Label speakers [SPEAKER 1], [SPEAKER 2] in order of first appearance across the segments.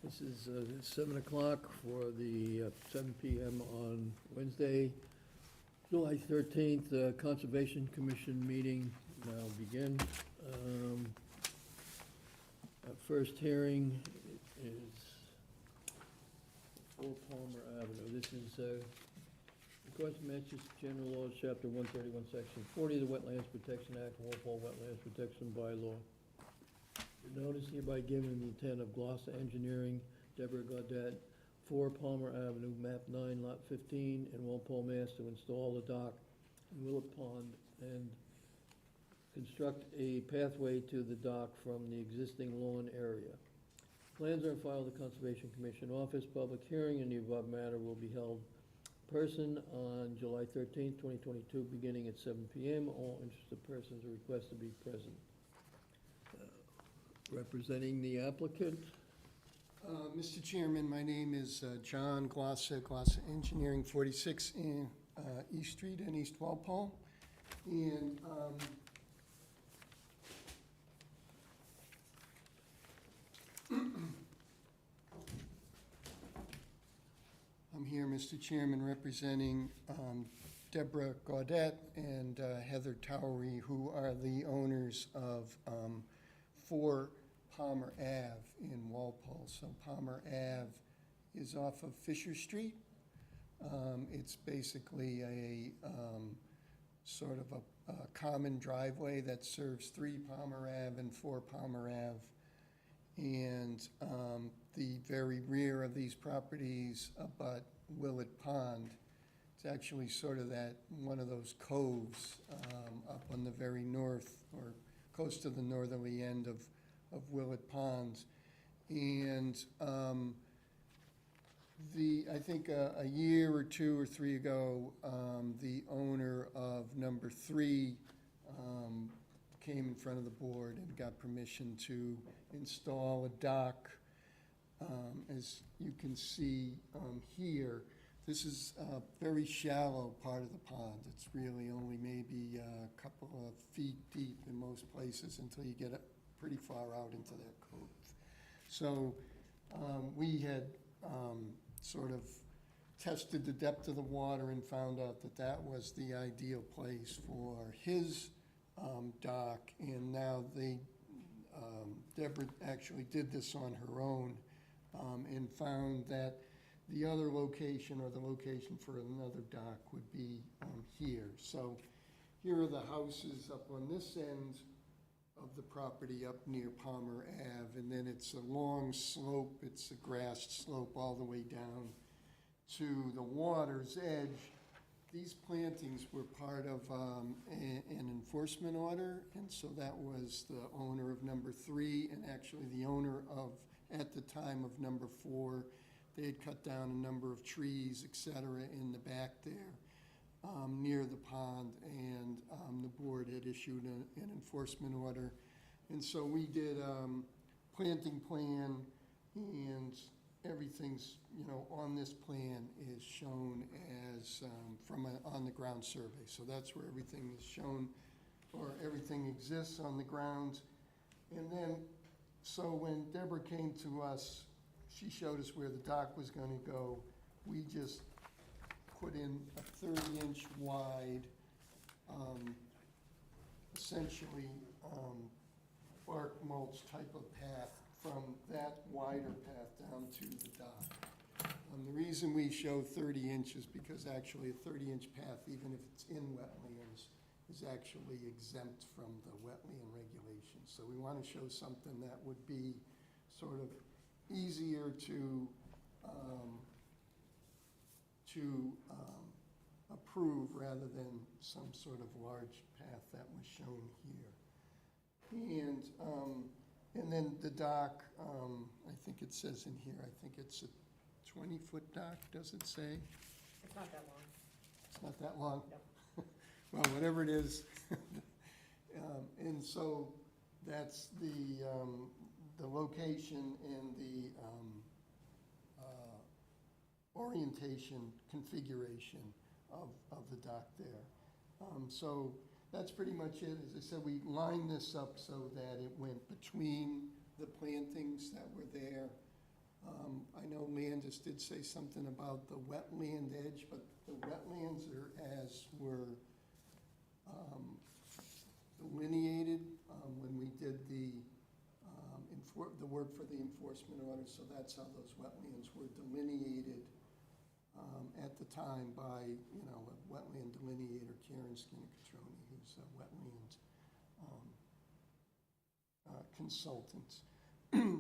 [SPEAKER 1] This is 7 o'clock for the 7 PM on Wednesday, July 13th. Conservation Commission meeting now begin. Our first hearing is 4 Palmer Avenue. This is according to Massachusetts General Laws, Chapter 131, Section 40 of the Wetlands Protection Act, Walpole Wetlands Protection Bylaw. The notice hereby given in the intent of Gloucester Engineering, Deborah Gaudet, 4 Palmer Avenue, map 9, lot 15, in Walpole, Mass. To install a dock in Willett Pond and construct a pathway to the dock from the existing lawn area. Plans are filed with the Conservation Commission office. Public hearing in the above matter will be held in person on July 13th, 2022, beginning at 7 PM. All interested persons are requested to be present. Representing the applicant.
[SPEAKER 2] Mr. Chairman, my name is John Gloucester Engineering, 46 in East Street in East Walpole. And I'm here, Mr. Chairman, representing Deborah Gaudet and Heather Towery, who are the owners of 4 Palmer Ave in Walpole. So Palmer Ave is off of Fisher Street. It's basically a sort of a common driveway that serves 3 Palmer Ave and 4 Palmer Ave. And the very rear of these properties abut Willett Pond. It's actually sort of that, one of those coves up on the very north, or close to the northerly end of Willett Ponds. And I think a year or 2 or 3 ago, the owner of number 3 came in front of the board and got permission to install a dock. As you can see here, this is a very shallow part of the pond. It's really only maybe a couple of feet deep in most places until you get pretty far out into that cove. So we had sort of tested the depth of the water and found out that that was the ideal place for his dock. And now Deborah actually did this on her own and found that the other location, or the location for another dock, would be here. So here are the houses up on this end of the property up near Palmer Ave, and then it's a long slope, it's a grassed slope all the way down to the water's edge. These plantings were part of an enforcement order, and so that was the owner of number 3, and actually the owner of, at the time, of number 4. They had cut down a number of trees, et cetera, in the back there near the pond, and the board had issued an enforcement order. And so we did planting plan, and everything's, on this plan is shown as from an on-the-ground survey. So that's where everything is shown, or everything exists on the ground. And then, so when Deborah came to us, she showed us where the dock was going to go. We just put in a 30-inch wide, essentially bark mulch type of path from that wider path down to the dock. The reason we show 30 inches because actually a 30-inch path, even if it's in wetlands, is actually exempt from the wetland regulations. So we want to show something that would be sort of easier to approve rather than some sort of large path that was shown here. And then the dock, I think it says in here, I think it's a 20-foot dock, does it say?
[SPEAKER 3] It's not that long.
[SPEAKER 2] It's not that long?
[SPEAKER 3] No.
[SPEAKER 2] Well, whatever it is. And so that's the location and the orientation configuration of the dock there. So that's pretty much it. As I said, we lined this up so that it went between the plantings that were there I know Landis did say something about the wetland edge, but the wetlands are as were delineated when we did the work for the enforcement order, so that's how those wetlands were delineated at the time by, a wetland delineator, Karen Skinner-Catroni, who's a wetland consultant.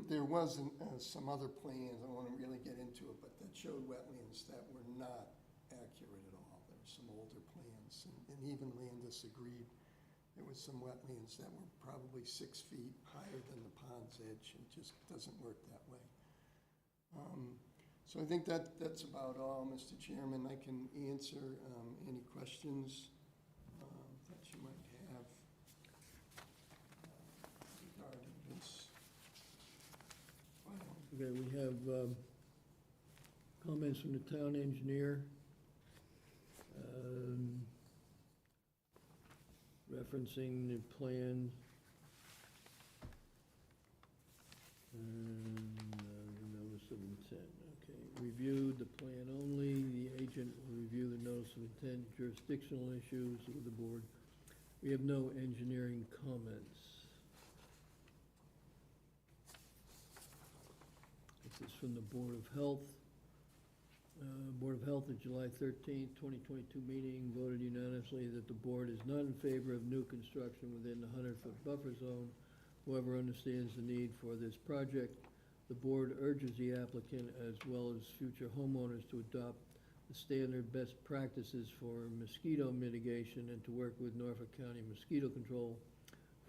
[SPEAKER 2] There wasn't some other plans, I don't want to really get into it, but that showed wetlands that were not accurate at all. There were some older plans, and even Landis agreed there was some wetlands that were probably 6 feet higher than the pond's edge. It just doesn't work that way. So I think that's about all, Mr. Chairman. I can answer any questions that you might have regarding this.
[SPEAKER 1] Okay, we have comments from the town engineer. Referencing the plan. And the notice of intent, okay. Reviewed the plan only, the agent will review the notice of intent, jurisdictional issues with the board. We have no engineering comments. This is from the Board of Health. Board of Health at July 13th, 2022 meeting voted unanimously that the board is not in favor of new construction within the 100-foot buffer zone. Whoever understands the need for this project, the board urges the applicant as well as future homeowners to adopt the standard best practices for mosquito mitigation and to work with Norfolk County Mosquito Control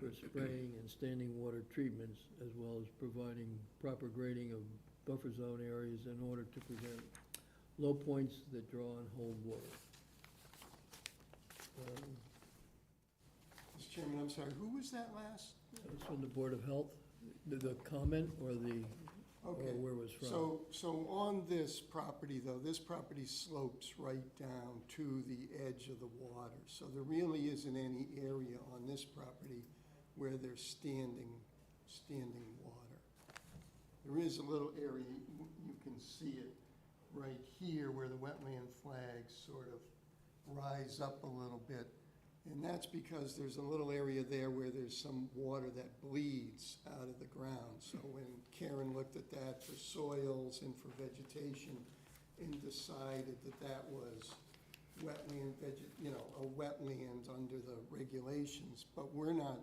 [SPEAKER 1] for spraying and standing water treatments, as well as providing proper grading of buffer zone areas in order to prevent low points that draw and hold water.
[SPEAKER 2] Mr. Chairman, I'm sorry, who was that last?
[SPEAKER 1] That was from the Board of Health, the comment or the,
[SPEAKER 2] Okay.
[SPEAKER 1] or where it was from?
[SPEAKER 2] So on this property, though, this property slopes right down to the edge of the water. So there really isn't any area on this property where there's standing water. There is a little area, you can see it right here where the wetland flags sort of rise up a little bit. And that's because there's a little area there where there's some water that bleeds out of the ground. So when Karen looked at that for soils and for vegetation and decided that that was wetland, a wetland under the regulations, but we're not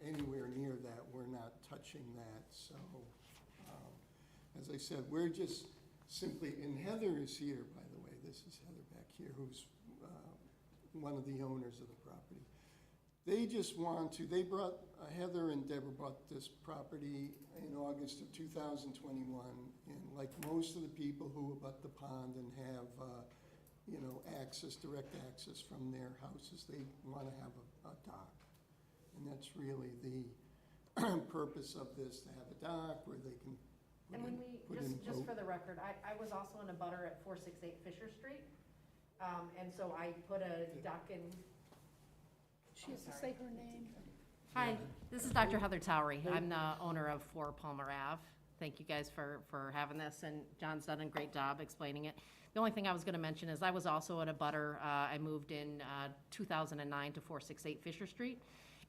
[SPEAKER 2] anywhere near that. We're not touching that. So as I said, we're just simply, and Heather is here, by the way. This is Heather back here, who's one of the owners of the property. They just want to, they brought, Heather and Deborah bought this property in August of 2021, and like most of the people who abut the pond and have, access, direct access from their houses, they want to have a dock. And that's really the purpose of this, to have a dock where they can
[SPEAKER 3] And when we, just for the record, I was also in a butter at 468 Fisher Street. And so I put a dock in.
[SPEAKER 4] She has to say her name.
[SPEAKER 3] Hi, this is Dr. Heather Towery. I'm the owner of 4 Palmer Ave. Thank you guys for having this, and John's done a great job explaining it. The only thing I was gonna mention is I was also at a butter, I moved in 2009 to 468 Fisher Street,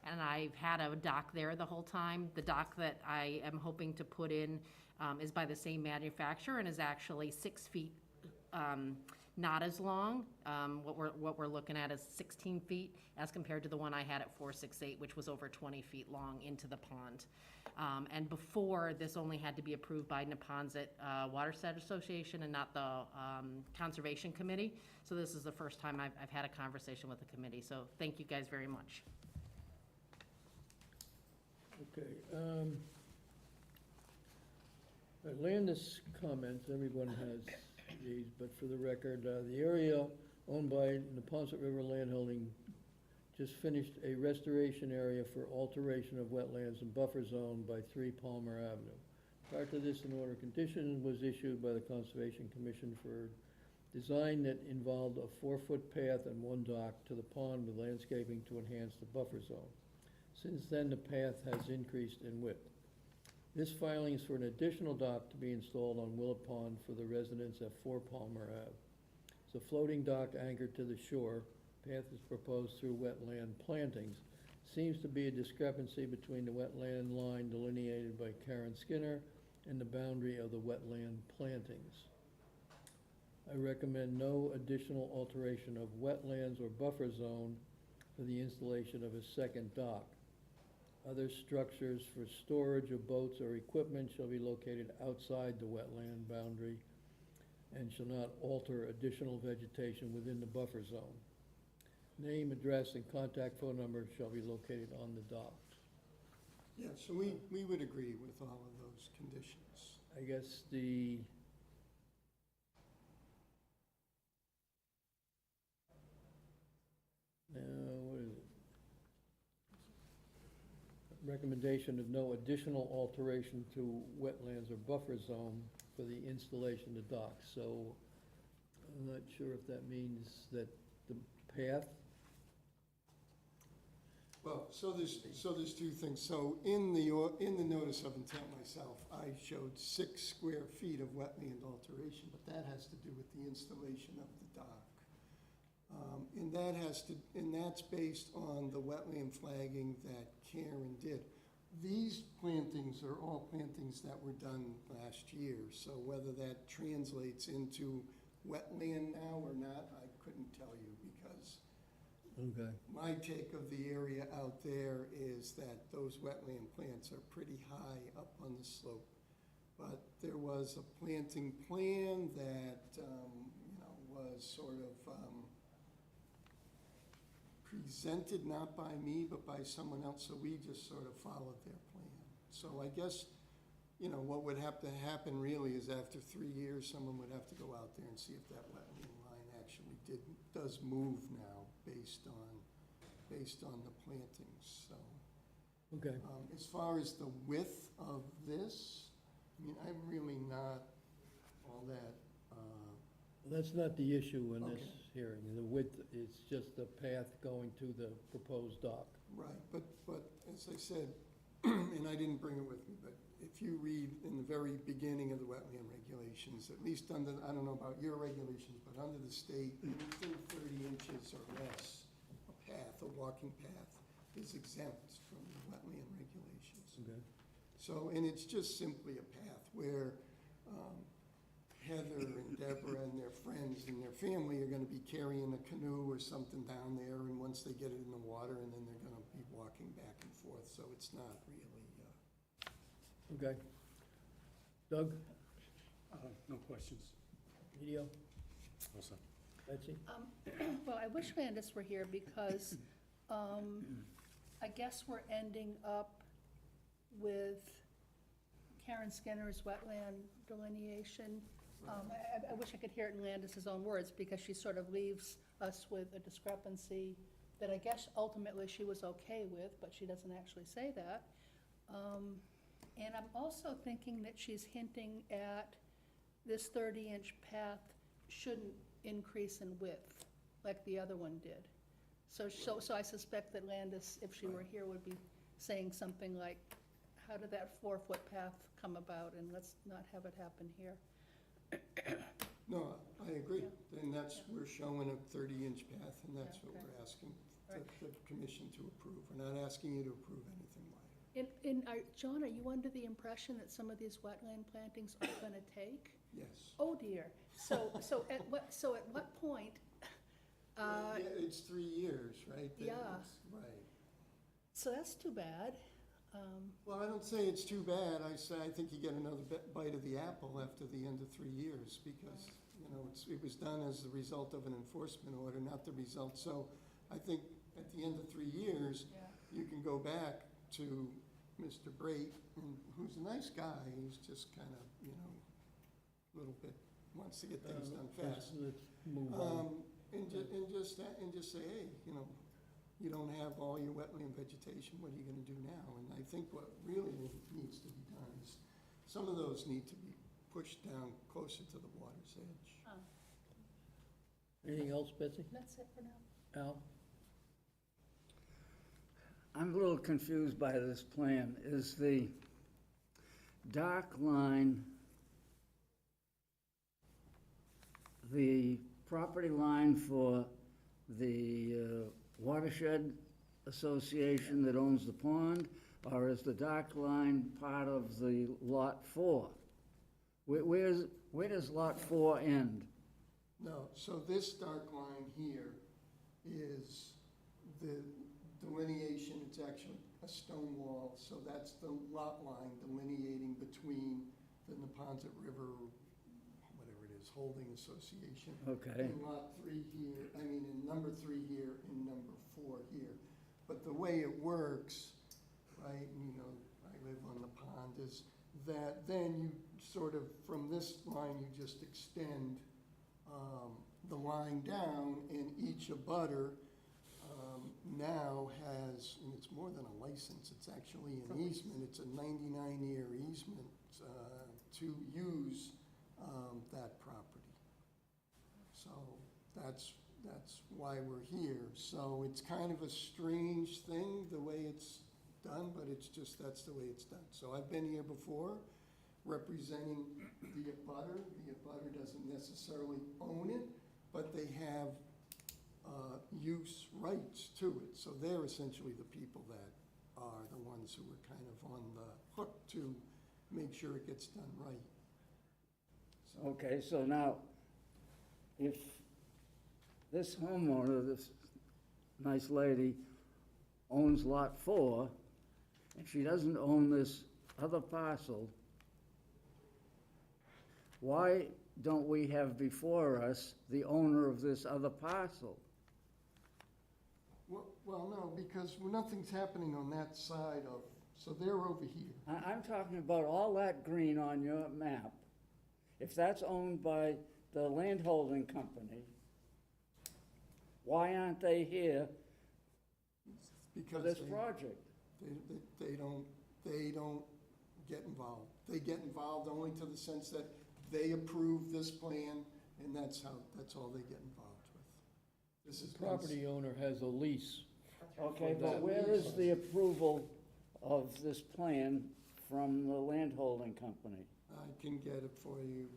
[SPEAKER 3] and I've had a dock there the whole time. The dock that I am hoping to put in is by the same manufacturer and is actually 6 feet, not as long. What we're looking at is 16 feet as compared to the one I had at 468, which was over 20 feet long into the pond. And before, this only had to be approved by Neponset Watershed Association and not the Conservation Committee. So this is the first time I've had a conversation with the committee. So thank you guys very much.
[SPEAKER 1] Okay. Landis comments, everyone has these, but for the record, the area owned by Neponset River Landholding just finished a restoration area for alteration of wetlands and buffer zone by 3 Palmer Avenue. Prior to this, an order of condition was issued by the Conservation Commission for design that involved a 4-foot path and 1 dock to the pond with landscaping to enhance the buffer zone. Since then, the path has increased in width. This filing is for an additional dock to be installed on Willet Pond for the residents at 4 Palmer Ave. It's a floating dock anchored to the shore. Path is proposed through wetland plantings. Seems to be a discrepancy between the wetland line delineated by Karen Skinner and the boundary of the wetland plantings. I recommend no additional alteration of wetlands or buffer zone for the installation of a second dock. Other structures for storage of boats or equipment shall be located outside the wetland boundary and shall not alter additional vegetation within the buffer zone. Name, address, and contact phone number shall be located on the docks.
[SPEAKER 2] Yeah, so we would agree with all of those conditions.
[SPEAKER 1] I guess the what is it? Recommendation of no additional alteration to wetlands or buffer zone for the installation of docks. So I'm not sure if that means that the path,
[SPEAKER 2] Well, so there's two things. So in the notice of intent myself, I showed 6 square feet of wetland alteration, but that has to do with the installation of the dock. And that's based on the wetland flagging that Karen did. These plantings are all plantings that were done last year, so whether that translates into wetland now or not, I couldn't tell you, because
[SPEAKER 1] okay,
[SPEAKER 2] my take of the area out there is that those wetland plants are pretty high up on the slope. But there was a planting plan that, was sort of presented not by me, but by someone else, so we just sort of followed their plan. So I guess, what would have to happen really is after 3 years, someone would have to go out there and see if that wetland line actually does move now based on the plantings, so.
[SPEAKER 1] okay.
[SPEAKER 2] As far as the width of this, I'm really not all that,
[SPEAKER 1] That's not the issue in this
[SPEAKER 2] Okay.
[SPEAKER 1] hearing. The width, it's just the path going to the proposed dock.
[SPEAKER 2] right, but as I said, and I didn't bring it with me, but if you read in the very beginning of the wetland regulations, at least under, I don't know about your regulations, but under the state, anything 30 inches or less, a walking path, is exempt from the wetland regulations.
[SPEAKER 1] Okay.
[SPEAKER 2] So, and it's just simply a path where Heather and Deborah and their friends and their family are gonna be carrying a canoe or something down there, and once they get it in the water, and then they're gonna be walking back and forth, so it's not really,
[SPEAKER 1] Okay. Doug,
[SPEAKER 5] No questions.
[SPEAKER 1] Edie,
[SPEAKER 5] Also.
[SPEAKER 1] Betsy?
[SPEAKER 4] Well, I wish Landis were here because, I guess we're ending up with Karen Skinner's wetland delineation. I wish I could hear it in Landis's own words, because she sort of leaves us with a discrepancy that I guess ultimately she was okay with, but she doesn't actually say that. And I'm also thinking that she's hinting at this 30-inch path shouldn't increase in width like the other one did. So I suspect that Landis, if she were here, would be saying something like, how did that 4-foot path come about, and let's not have it happen here.
[SPEAKER 2] no, I agree.
[SPEAKER 4] Yeah.
[SPEAKER 2] And that's, we're showing a 30-inch path, and that's
[SPEAKER 4] Yeah,
[SPEAKER 2] what
[SPEAKER 4] okay.
[SPEAKER 2] we're asking
[SPEAKER 4] Right.
[SPEAKER 2] the commission to approve. We're not asking you to approve anything wider.
[SPEAKER 4] John, are you under the impression that some of these wetland plantings are gonna take?
[SPEAKER 2] Yes.
[SPEAKER 4] Oh dear. So at what point,
[SPEAKER 2] Yeah, it's 3 years, right?
[SPEAKER 4] yeah.
[SPEAKER 2] Right.
[SPEAKER 4] so that's too bad.
[SPEAKER 2] Well, I don't say it's too bad. I say I think you get another bite of the apple after the end of 3 years, because, it was done as the result of an enforcement order, not the result. So I think at the end of 3 years,
[SPEAKER 4] Yeah.
[SPEAKER 2] you can go back to Mr. Brait, who's a nice guy. He's just kind of, a little bit, wants to get things done fast.
[SPEAKER 1] Let's move on.
[SPEAKER 2] And just say, hey, you don't have all your wetland vegetation, what are you gonna do now? And I think what really needs to be done is, some of those need to be pushed down closer to the water's edge.
[SPEAKER 1] Anything else, Betsy?
[SPEAKER 4] That's it for now.
[SPEAKER 1] Al?
[SPEAKER 6] I'm a little confused by this plan. Is the dark line, the property line for the watershed association that owns the pond, or is the dark line part of the Lot 4? Where does Lot 4 end?
[SPEAKER 2] No, so this dark line here is the delineation, it's actually a stone wall, so that's the lot line delineating between the Neponset River, whatever it is, Holding Association.
[SPEAKER 6] Okay.
[SPEAKER 2] And lot 3 here, I mean, in number 3 here and number 4 here. But the way it works, right, and you know, I live on the pond, is that then you sort of, from this line, you just extend the line down, and each abutter now has, and it's more than a license, it's actually an easement, it's a 99-year easement to use that property. So that's why we're here. So it's kind of a strange thing, the way it's done, but it's just, that's the way it's done. So I've been here before, representing the abutter. The abutter doesn't necessarily own it, but they have use rights to it. So they're essentially the people that are the ones who are kind of on the hook to make sure it gets done right. So,
[SPEAKER 6] Okay, so now, if this homeowner, this nice lady, owns Lot 4, and she doesn't own this other parcel, why don't we have before us the owner of this other parcel?
[SPEAKER 2] well, no, because nothing's happening on that side of, so they're over here.
[SPEAKER 6] I'm talking about all that green on your map. If that's owned by the land holding company, why aren't they here for
[SPEAKER 2] Because
[SPEAKER 6] this project?
[SPEAKER 2] they don't get involved. They get involved only to the sense that they approve this plan, and that's all they get involved with. This is
[SPEAKER 1] The property owner has a lease.
[SPEAKER 6] Okay,
[SPEAKER 1] For
[SPEAKER 6] but
[SPEAKER 1] that
[SPEAKER 6] where
[SPEAKER 2] lease.
[SPEAKER 6] is the approval of this plan from the land holding company?
[SPEAKER 2] I can get it for you.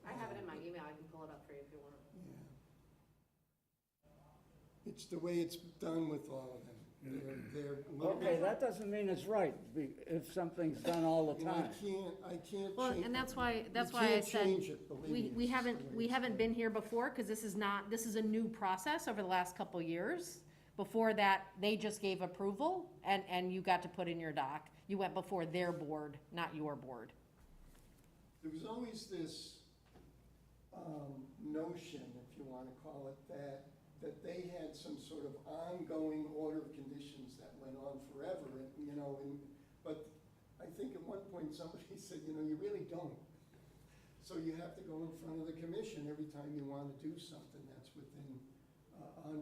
[SPEAKER 3] I have it in my email, I can pull it up for you if you want.
[SPEAKER 2] Yeah. It's the way it's done with all of them. They're
[SPEAKER 6] Okay, that doesn't mean it's right, if something's done all the
[SPEAKER 2] And
[SPEAKER 6] time.
[SPEAKER 2] I can't
[SPEAKER 3] Well,
[SPEAKER 2] change.
[SPEAKER 3] and that's why
[SPEAKER 2] You
[SPEAKER 3] I
[SPEAKER 2] can't
[SPEAKER 3] said,
[SPEAKER 2] change it, believe me.
[SPEAKER 3] we
[SPEAKER 2] It's
[SPEAKER 3] haven't,
[SPEAKER 2] the way
[SPEAKER 3] we
[SPEAKER 2] it's
[SPEAKER 3] haven't
[SPEAKER 2] done.
[SPEAKER 3] been here before, because this is a new process over the last couple years. Before that, they just gave approval, and you got to put in your dock. You went before their board, not your board.
[SPEAKER 2] There was always this notion, if you want to call it that they had some sort of ongoing order of conditions that went on forever, but I think at one point somebody said, you really don't. So you have to go in front of the commission every time you want to do something that's within.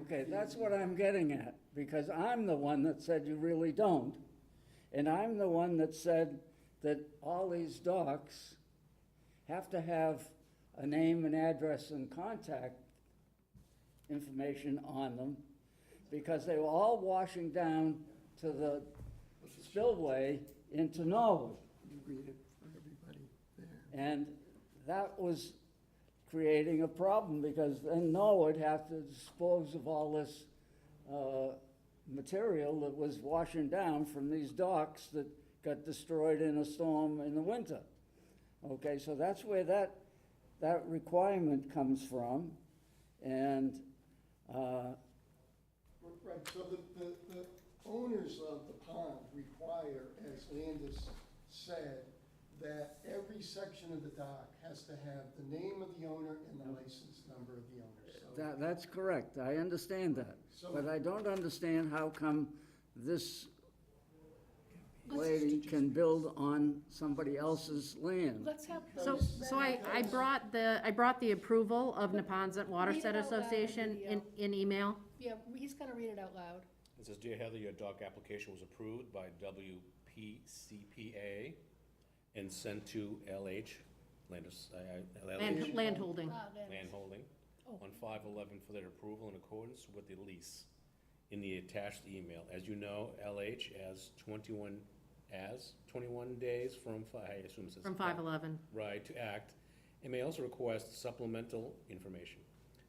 [SPEAKER 6] Okay, that's what I'm getting at, because I'm the one that said you really don't. And I'm the one that said that all these docks have to have a name and address and contact information on them, because they were all washing down to the spillway into Norwood.
[SPEAKER 2] You read it for everybody there.
[SPEAKER 6] And that was creating a problem, because then Norwood had to dispose of all this material that was washing down from these docks that got destroyed in a storm in the winter. Okay, so that's where that requirement comes from, and
[SPEAKER 2] Right, so the owners of the pond require, as Landis said, that every section of the dock has to have the name of the owner and the license number of the owner, so.
[SPEAKER 6] that's correct, I understand that.
[SPEAKER 2] So-
[SPEAKER 6] But I don't understand how come this lady can build on somebody else's land.
[SPEAKER 4] Let's have.
[SPEAKER 3] So I brought the approval of Neponset Watershed
[SPEAKER 4] Read it out loud,
[SPEAKER 3] Association in email.
[SPEAKER 4] Yeah, he's gonna read it out loud.
[SPEAKER 5] It says, Dear Heather, your dock application was approved by WPCPA and sent to LH,
[SPEAKER 3] Land holding.
[SPEAKER 5] Land Holding,
[SPEAKER 4] Oh.
[SPEAKER 5] on 5/11 for their approval in accordance with the lease in the attached email. As you know, LH has 21 as 21 days from, I assume it says.
[SPEAKER 3] From 5/11.
[SPEAKER 5] Right, to act, and may also request supplemental information.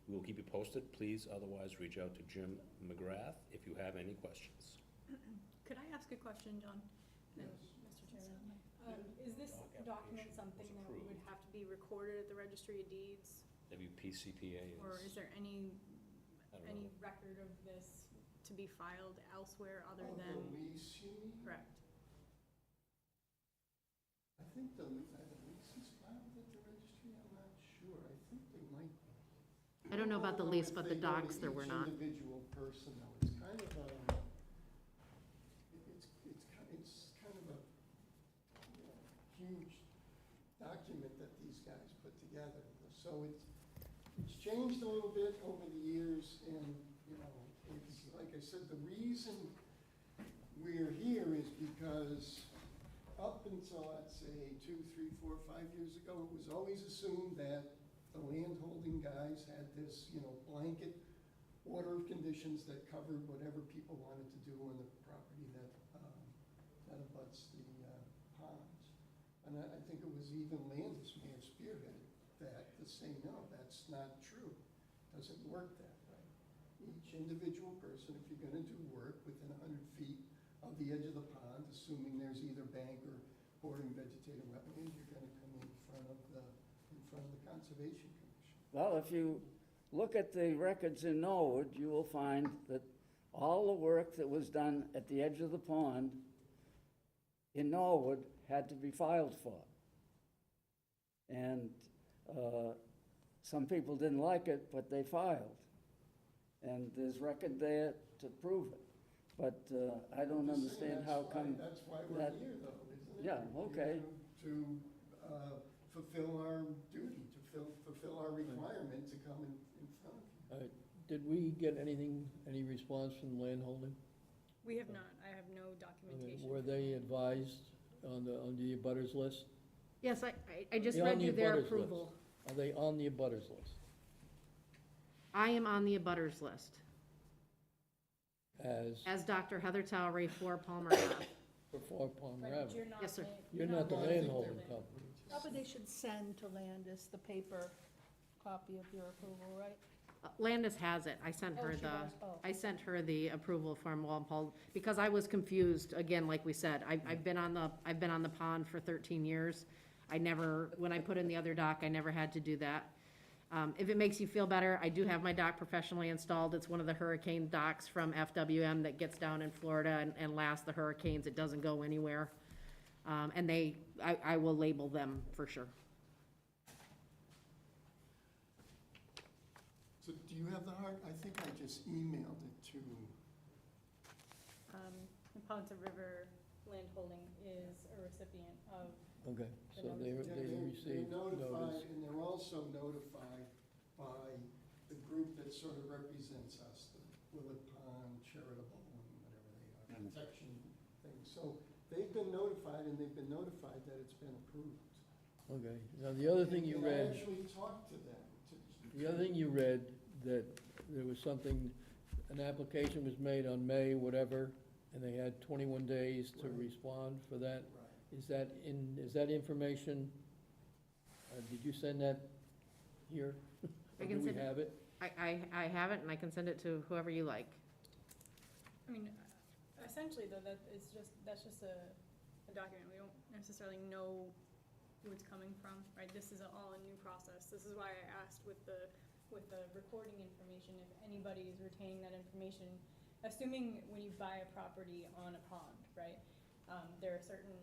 [SPEAKER 5] We will keep you posted. Please otherwise reach out to Jim McGrath if you have any questions.
[SPEAKER 7] Could I ask a question, John? And Mr. Chairman? Is this
[SPEAKER 5] Doc
[SPEAKER 7] document
[SPEAKER 5] application
[SPEAKER 7] something
[SPEAKER 5] was
[SPEAKER 7] that would
[SPEAKER 5] approved.
[SPEAKER 7] have to be recorded at the Registry of Deeds?
[SPEAKER 5] WPCPA
[SPEAKER 7] Or is there any
[SPEAKER 5] I don't know.
[SPEAKER 7] record of this to be filed elsewhere other
[SPEAKER 2] Oh,
[SPEAKER 7] than,
[SPEAKER 2] the lease, you mean?
[SPEAKER 7] correct?
[SPEAKER 2] I think the lease is filed at the registry, I'm not sure, I think they might.
[SPEAKER 3] I don't know about the
[SPEAKER 2] know
[SPEAKER 3] lease,
[SPEAKER 2] if
[SPEAKER 3] but
[SPEAKER 2] they
[SPEAKER 3] the
[SPEAKER 2] go to
[SPEAKER 3] docs there were
[SPEAKER 2] each
[SPEAKER 3] not.
[SPEAKER 2] individual person, though, it's kind of a, it's kind of a, you know, huge document that these guys put together. So it's changed a little bit over the years, and, you know, it's, like I said, the reason we're here is because up until, let's say, 2, 3, 4, 5 years ago, it was always assumed that the landholding guys had this, you know, blanket order of conditions that covered whatever people wanted to do on the property that abuts the ponds. And I think it was even Landis may have spearheaded that to say, no, that's not true. Doesn't work that way. Each individual person, if you're gonna do work within 100 feet of the edge of the pond, assuming there's either bank or bordering vegetative wetland, you're gonna come in front of the Conservation Commission.
[SPEAKER 6] Well, if you look at the records in Norwood, you will find that all the work that was done at the edge of the pond in Norwood had to be filed for. And some people didn't like it, but they filed. And there's record there to prove it. But I don't
[SPEAKER 2] I'm just saying
[SPEAKER 6] understand how come,
[SPEAKER 2] That's why we're
[SPEAKER 6] that-
[SPEAKER 2] here, though, isn't it?
[SPEAKER 6] Yeah,
[SPEAKER 2] We're
[SPEAKER 6] okay.
[SPEAKER 2] here To fulfill our duty, to fulfill our requirement to come in front of you.
[SPEAKER 1] Did we get anything, any response from landholding?
[SPEAKER 7] We have not, I have no documentation.
[SPEAKER 1] Were they advised on the abutters list?
[SPEAKER 3] Yes, I just
[SPEAKER 1] They're on
[SPEAKER 3] read
[SPEAKER 1] the
[SPEAKER 3] you their
[SPEAKER 1] abutters list.
[SPEAKER 3] approval.
[SPEAKER 1] Are they on the abutters list
[SPEAKER 3] I am on the abutters list
[SPEAKER 1] as
[SPEAKER 3] as Dr. Heather Towery, 4 Palmer Ave.
[SPEAKER 1] before Palmer
[SPEAKER 7] Right,
[SPEAKER 1] Ave?
[SPEAKER 7] but you're not.
[SPEAKER 3] Yes, sir.
[SPEAKER 1] You're not the
[SPEAKER 2] Well, I think
[SPEAKER 1] landholding
[SPEAKER 7] they're-
[SPEAKER 1] company.
[SPEAKER 4] Probably they should send to Landis the paper copy of your approval, right?
[SPEAKER 3] Landis has it. I sent
[SPEAKER 4] Oh,
[SPEAKER 3] her
[SPEAKER 4] she
[SPEAKER 3] the,
[SPEAKER 4] does. Oh.
[SPEAKER 3] I sent her the approval from Walpole, because I was confused, again, like we said, I've been on the pond for 13 years. I never, when I put in the other dock, I never had to do that. If it makes you feel better, I do have my dock professionally installed. It's one of the hurricane docks from FWM that gets down in Florida and lasts the hurricanes. It doesn't go anywhere. And I will label them for sure.
[SPEAKER 2] So do you have the hard, I think I just emailed it to,
[SPEAKER 7] The Ponca River Landholding is a recipient of,
[SPEAKER 1] Okay, so they
[SPEAKER 2] yeah, they're
[SPEAKER 1] received
[SPEAKER 2] notified,
[SPEAKER 1] notice.
[SPEAKER 2] and they're also notified by the group that sort of represents us, the Willett Pond Charitable, and whatever they are, protection thing. So they've been notified, and they've been notified that it's been approved.
[SPEAKER 1] Okay, now the other thing you
[SPEAKER 2] And I
[SPEAKER 1] read,
[SPEAKER 2] actually talked to them.
[SPEAKER 1] the other thing you read, that there was something, an application was made on May, whatever, and they had 21 days to
[SPEAKER 2] Right.
[SPEAKER 1] respond for that.
[SPEAKER 2] Right.
[SPEAKER 1] Is that information, did you send that here?
[SPEAKER 3] I
[SPEAKER 1] Or
[SPEAKER 3] can
[SPEAKER 1] do we
[SPEAKER 3] send it.
[SPEAKER 1] have it?
[SPEAKER 3] I have it, and I can send it to whoever you like.
[SPEAKER 7] I mean, essentially though, that's just a document. We don't necessarily know who it's coming from, right? This is all a new process. This is why I asked with the recording information, if anybody is retaining that information, assuming when you buy a property on a pond, right? There are certain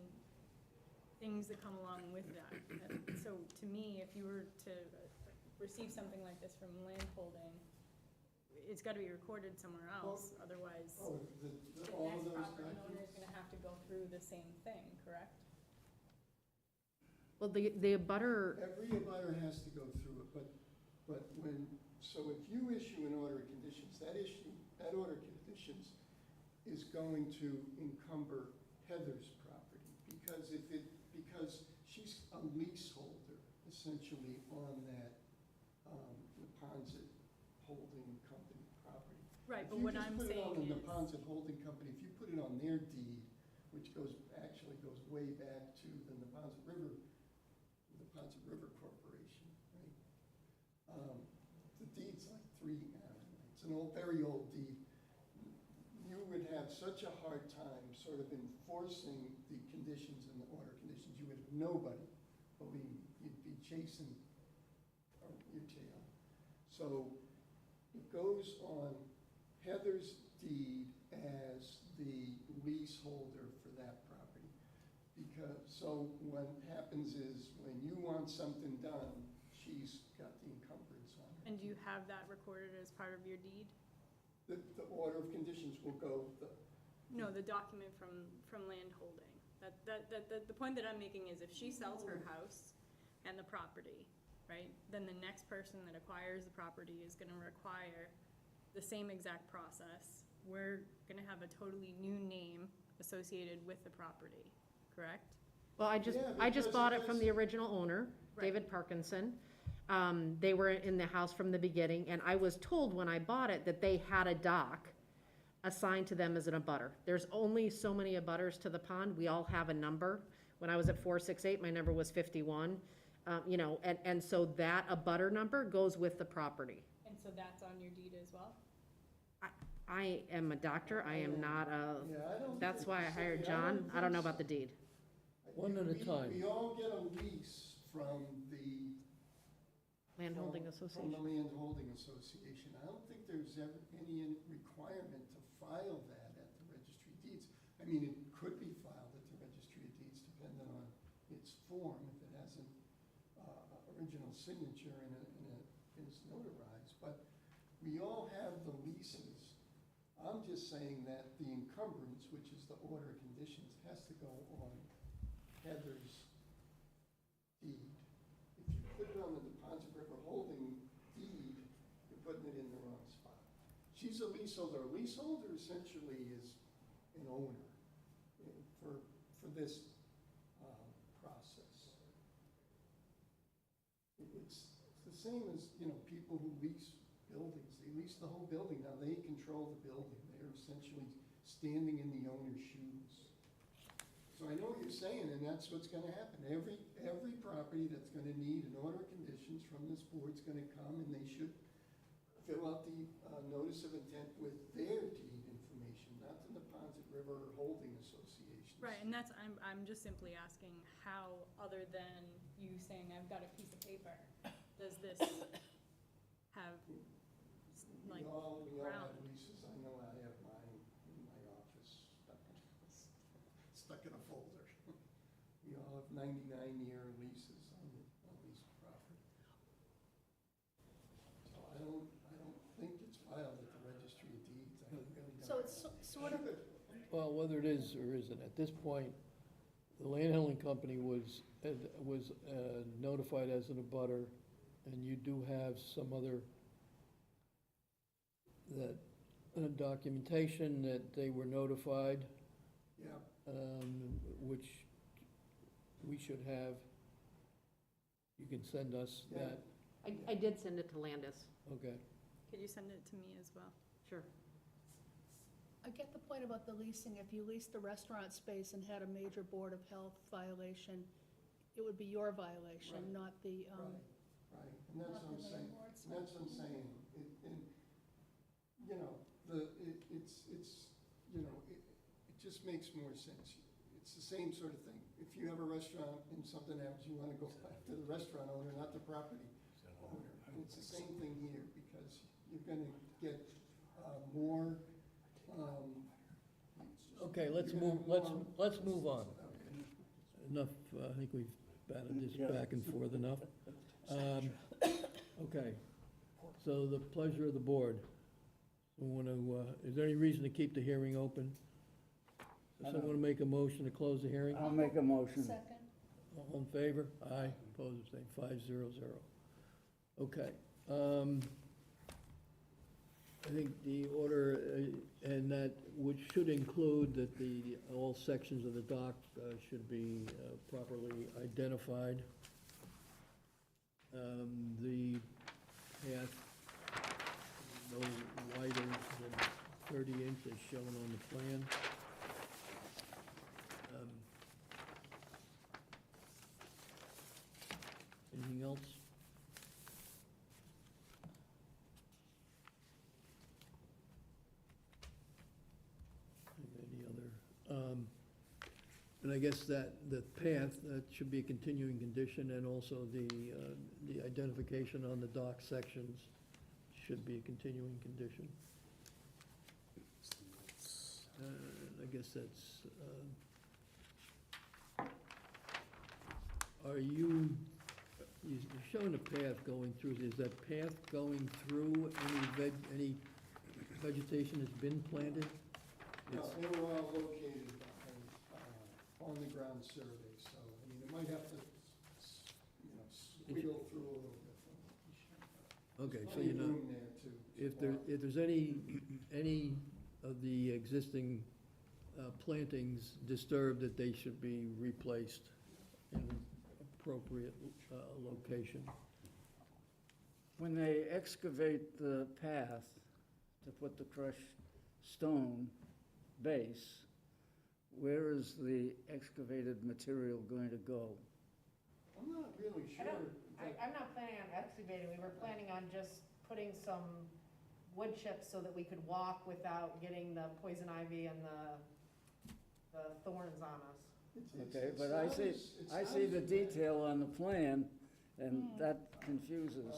[SPEAKER 7] things that come along with that. And so to me, if you were to receive something like this from landholding, it's gotta be recorded somewhere else, otherwise
[SPEAKER 2] Oh,
[SPEAKER 7] the
[SPEAKER 2] all of
[SPEAKER 7] next
[SPEAKER 2] those
[SPEAKER 7] property owner is
[SPEAKER 2] documents?
[SPEAKER 7] gonna have to go through the same thing, correct?
[SPEAKER 3] Well, the abutter,
[SPEAKER 2] Every abutter has to go through it, but when, so if you issue an order of conditions, that order of conditions is going to encumber Heather's property, because she's a leaseholder essentially on that, the Ponset Holding Company property.
[SPEAKER 7] Right,
[SPEAKER 2] If
[SPEAKER 7] but
[SPEAKER 2] you
[SPEAKER 7] what
[SPEAKER 2] just
[SPEAKER 7] I'm
[SPEAKER 2] put it
[SPEAKER 7] saying
[SPEAKER 2] on the
[SPEAKER 7] is,
[SPEAKER 2] Ponset Holding Company, if you put it on their deed which actually goes way back to the Neponset River Corporation, right? The deed's like it's an very old deed. You would have such a hard time sort of enforcing the conditions and the order conditions. You would have nobody, believe me, you'd be chasing your tail. So it goes on Heather's deed as the leaseholder for that property. So what happens is, when you want something done, she's got the encumbrance on her.
[SPEAKER 7] And do you have that recorded as part of your deed?
[SPEAKER 2] The order of conditions will go,
[SPEAKER 7] No, the document from land holding. The point that I'm making is if she sells her house and the property, right, then the next person that acquires the property is gonna require the same exact process. We're gonna have a totally new name associated with the property, correct?
[SPEAKER 3] Well, I
[SPEAKER 2] Yeah,
[SPEAKER 3] just
[SPEAKER 2] because
[SPEAKER 3] bought
[SPEAKER 2] it
[SPEAKER 3] it from
[SPEAKER 2] is-
[SPEAKER 3] the original owner,
[SPEAKER 7] Right.
[SPEAKER 3] David Parkinson. They were in the house from the beginning, and I was told when I bought it that they had a dock assigned to them as an abutter. There's only so many abutters to the pond. We all have a number. When I was at 468, my number was 51. You know, and so that abutter number goes with the property.
[SPEAKER 7] And so that's on your deed as well?
[SPEAKER 3] I am a doctor, I am not a,
[SPEAKER 2] yeah, I don't.
[SPEAKER 3] that's
[SPEAKER 2] think
[SPEAKER 3] why I
[SPEAKER 2] so.
[SPEAKER 3] hired
[SPEAKER 2] Yeah,
[SPEAKER 3] John. I don't know
[SPEAKER 2] think
[SPEAKER 3] about the deed.
[SPEAKER 1] One at a time.
[SPEAKER 2] We all get a lease from the
[SPEAKER 3] Landholding
[SPEAKER 2] From
[SPEAKER 3] Association.
[SPEAKER 2] the Land Holding Association. I don't think there's ever any requirement to file that at the Registry of Deeds. I mean, it could be filed at the Registry of Deeds depending on its form, if it has an original signature and is notarized. But we all have the leases. I'm just saying that the encumbrance, which is the order of conditions, has to go on Heather's deed. If you put it on the Neponset River Holding deed, you're putting it in the wrong spot. She's a leaseholder. A leaseholder essentially is an owner for this process. It's the same as, you know, people who lease buildings. They lease the whole building. Now they control the building. They're essentially standing in the owner's shoes. So I know what you're saying, and that's what's gonna happen. Every property that's gonna need an order of conditions from this board's gonna come, and they should fill out the notice of intent with their deed information, not the Neponset River Holding Association.
[SPEAKER 7] Right, and I'm just simply asking how, other than you saying, I've got a piece of paper, does this have, like,
[SPEAKER 2] We all have
[SPEAKER 7] ground?
[SPEAKER 2] leases. I know I have mine in my office, stuck in a folder. We all have 99-year leases on these property. So I don't think it's filed at the Registry of Deeds. I really don't.
[SPEAKER 4] So it's sort of,
[SPEAKER 1] Well, whether it is or isn't, at this point, the landholding company was notified as an abutter, and you do have some other documentation that they were notified,
[SPEAKER 2] Yeah,
[SPEAKER 1] which we should have. You can send us
[SPEAKER 2] Yeah.
[SPEAKER 1] that,
[SPEAKER 3] I did send it to Landis,
[SPEAKER 1] okay.
[SPEAKER 7] Could you send it to me as well?
[SPEAKER 3] sure.
[SPEAKER 4] I get the point about the leasing. If you leased the restaurant space and had a major Board of Health violation, it would be your violation,
[SPEAKER 2] Right.
[SPEAKER 4] not the,
[SPEAKER 2] right, and that's
[SPEAKER 4] not
[SPEAKER 2] what I'm
[SPEAKER 4] the
[SPEAKER 2] saying.
[SPEAKER 4] landlord's.
[SPEAKER 2] And that's what I'm saying. You know, it just makes more sense. It's the same sort of thing. If you have a restaurant and something happens, you wanna go back to the restaurant owner, not the property owner. And it's the same thing here, because you're gonna get more,
[SPEAKER 1] Okay, let's
[SPEAKER 2] you're gonna
[SPEAKER 1] move,
[SPEAKER 2] have more-
[SPEAKER 1] let's move on.
[SPEAKER 2] Okay.
[SPEAKER 1] Enough, I think we've batted this back and forth enough. Okay, so the pleasure of the board. We want to, is there any reason to keep the hearing open? Does someone want to make a motion to close the hearing?
[SPEAKER 6] I'll make a motion.
[SPEAKER 4] Second.
[SPEAKER 1] All in favor? Aye, opposed, abstained, 5-0-0. Okay, I think the order, and that, which should include that all sections of the dock should be properly identified. The path no wider than 30 inches shown on the plan. Anything else? Any other, and I guess that, the path, that should be a continuing condition, and also the identification on the dock sections should be a continuing condition. I guess that's, you're showing a path going through, is that path going through any vegetation that's been planted?
[SPEAKER 2] No, they were all located on the ground survey, so, I mean, it might have to, squiggle through a little bit.
[SPEAKER 1] Okay, so
[SPEAKER 2] Plenty
[SPEAKER 1] you
[SPEAKER 2] of
[SPEAKER 1] know,
[SPEAKER 2] room there to
[SPEAKER 1] if there's any of the existing plantings disturbed, that they should be replaced in appropriate location.
[SPEAKER 6] When they excavate the path to put the crushed stone base, where is the excavated material going to go?
[SPEAKER 2] I'm not really sure.
[SPEAKER 3] I'm not planning on excavating, we were planning on just putting some wood chips so that we could walk without getting the poison ivy and the thorns on us.
[SPEAKER 6] Okay, but I see the detail on the plan, and that confuses.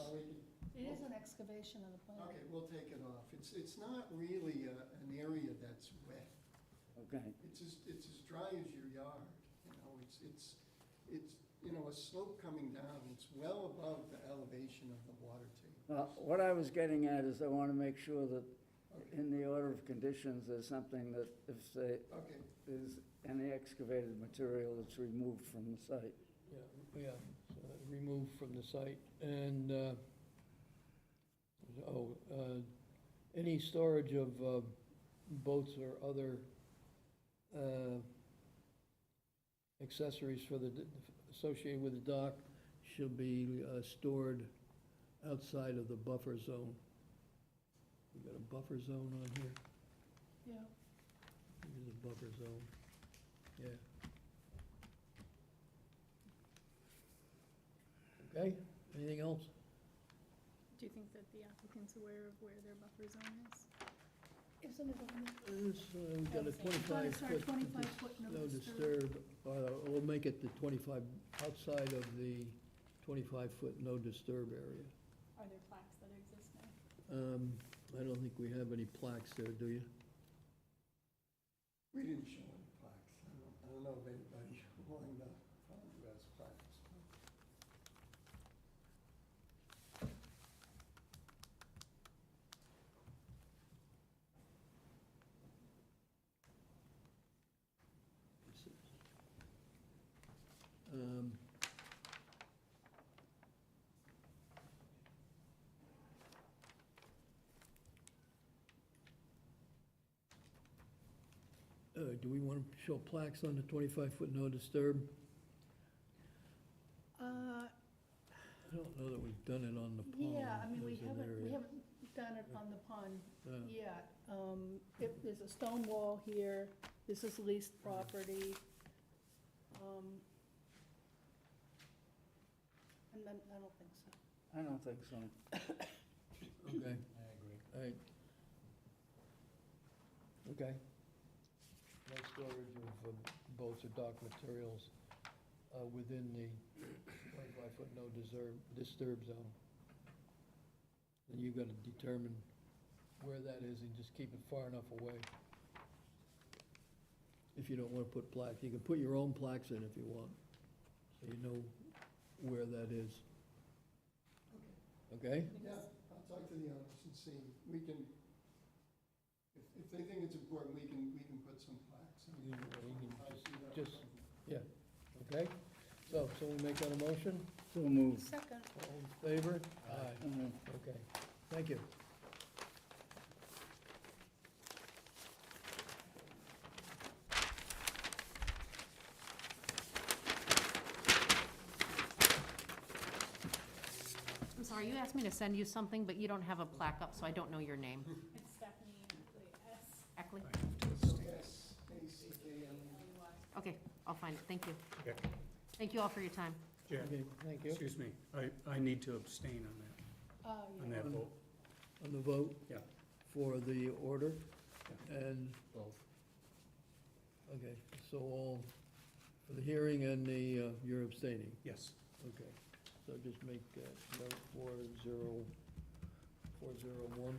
[SPEAKER 4] It is an excavation on the plan.
[SPEAKER 2] Okay, we'll take it off. It's not really an area that's wet.
[SPEAKER 6] Okay,
[SPEAKER 2] It's as dry as your yard, it's a slope coming down. It's well above the elevation of the water table.
[SPEAKER 6] what I was getting at is I want to make sure that in the order of conditions, there's something that if there's any excavated material that's removed from the site.
[SPEAKER 1] Yeah, so removed from the site, and, any storage of boats or other accessories associated with the dock should be stored outside of the buffer zone. We got a buffer zone on here?
[SPEAKER 4] Yeah.
[SPEAKER 1] Here's a buffer zone, yeah. Okay, anything else?
[SPEAKER 7] Do you think that the applicant's aware of where their buffer zone is?
[SPEAKER 4] Isn't it on the?
[SPEAKER 1] We got a
[SPEAKER 4] Sorry,
[SPEAKER 1] 25-foot.
[SPEAKER 4] 25-foot
[SPEAKER 1] No disturb, we'll make it the 25, outside of the 25-foot no disturb area.
[SPEAKER 7] Are there plaques that exist now?
[SPEAKER 1] I don't think we have any plaques there, do you?
[SPEAKER 2] We didn't show any plaques. I don't know if anybody along the front who has plaques.
[SPEAKER 1] Do we want to show plaques on the 25-foot no disturb? I don't know that we've done it on the pond.
[SPEAKER 4] Yeah, I mean, we
[SPEAKER 1] as an
[SPEAKER 4] haven't
[SPEAKER 1] area.
[SPEAKER 4] done it on the pond
[SPEAKER 1] Uh,
[SPEAKER 4] yet. If there's a stone wall here, this is leased property. And then, I don't think so.
[SPEAKER 6] I don't think so.
[SPEAKER 1] Okay. I agree. All right. Okay. No storage of boats or dock materials within the 25-foot no disturb zone. And you've got to determine where that is and just keep it far enough away. If you don't want to put plaques, you can put your own plaques in if you want, so you know where that is. Okay?
[SPEAKER 2] Yeah, I'll talk to the owners and see. We can, if they think it's important, we can put some plaques.
[SPEAKER 1] You can
[SPEAKER 2] I see that.
[SPEAKER 1] just, yeah, okay? So we make that a motion?
[SPEAKER 6] So moved.
[SPEAKER 4] Second.
[SPEAKER 1] All in favor? Aye. Okay, thank you.
[SPEAKER 3] I'm sorry, you asked me to send you something, but you don't have a plaque up, so I don't know your name.
[SPEAKER 7] It's Stephanie, S.
[SPEAKER 3] Eckley?
[SPEAKER 2] Yes, ACKM.
[SPEAKER 3] Okay, I'll find it, thank you.
[SPEAKER 5] Okay.
[SPEAKER 3] Thank you all for your time.
[SPEAKER 8] Yeah,
[SPEAKER 1] Okay, thank you.
[SPEAKER 8] excuse me, I need to abstain on that vote.
[SPEAKER 1] On the vote?
[SPEAKER 8] Yeah.
[SPEAKER 1] For the order?
[SPEAKER 8] Yeah.
[SPEAKER 1] And,
[SPEAKER 8] Both.
[SPEAKER 1] okay, so all, for the hearing and the, you're abstaining?
[SPEAKER 8] Yes.
[SPEAKER 1] Okay, so just make note 401.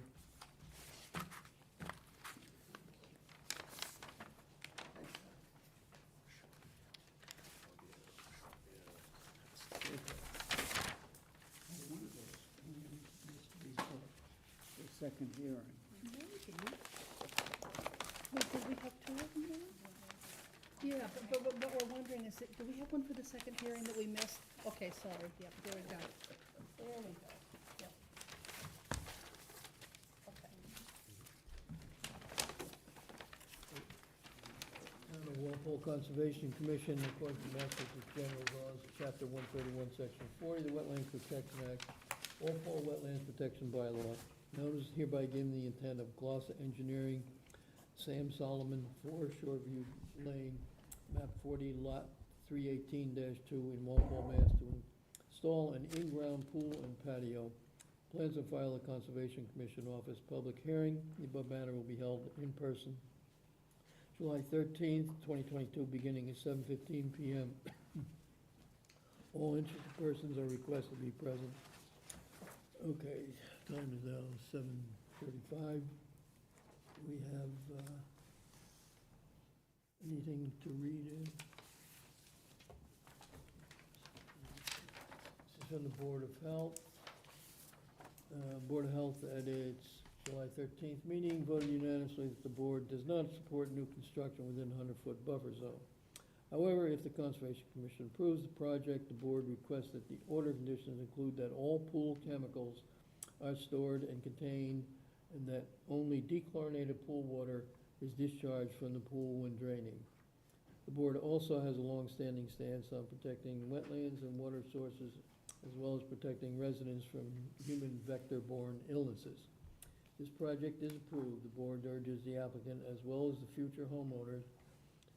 [SPEAKER 6] The second hearing.
[SPEAKER 4] Wait, did we have two of them now? Yeah, but we're wondering, do we have one for the second hearing that we missed? Okay, sorry, yep, there we go. There we go, yep. Okay.
[SPEAKER 1] And the Walpole Conservation Commission, according to Massachusetts General Laws, Chapter 131, Section 40, the Wetlands Protection Act, Walpole Wetlands Protection Bylaw. Notice hereby given the intent of Glossa Engineering, Sam Solomon, 4 Shoreview Lane, map 40, lot 318-2 in Walpole, Mass. to install an in-ground pool and patio. Plans on file at Conservation Commission Office. Public hearing, the above matter will be held in person July 13th, 2022, beginning at 7:15 PM. All interested persons are requested to be present. Okay, time is now 7:35. We have anything to read in? This is from the Board of Health. Board of Health at its July 13th meeting voted unanimously that the board does not support new construction within a 100-foot buffer zone. However, if the Conservation Commission approves the project, the board requests that the order conditions include that all pool chemicals are stored and contained, and that only dechlorinated pool water is discharged from the pool when draining. The board also has a long-standing stance on protecting wetlands and water sources, as well as protecting residents from human vector-borne illnesses. This project is approved. The board urges the applicant, as well as the future homeowners,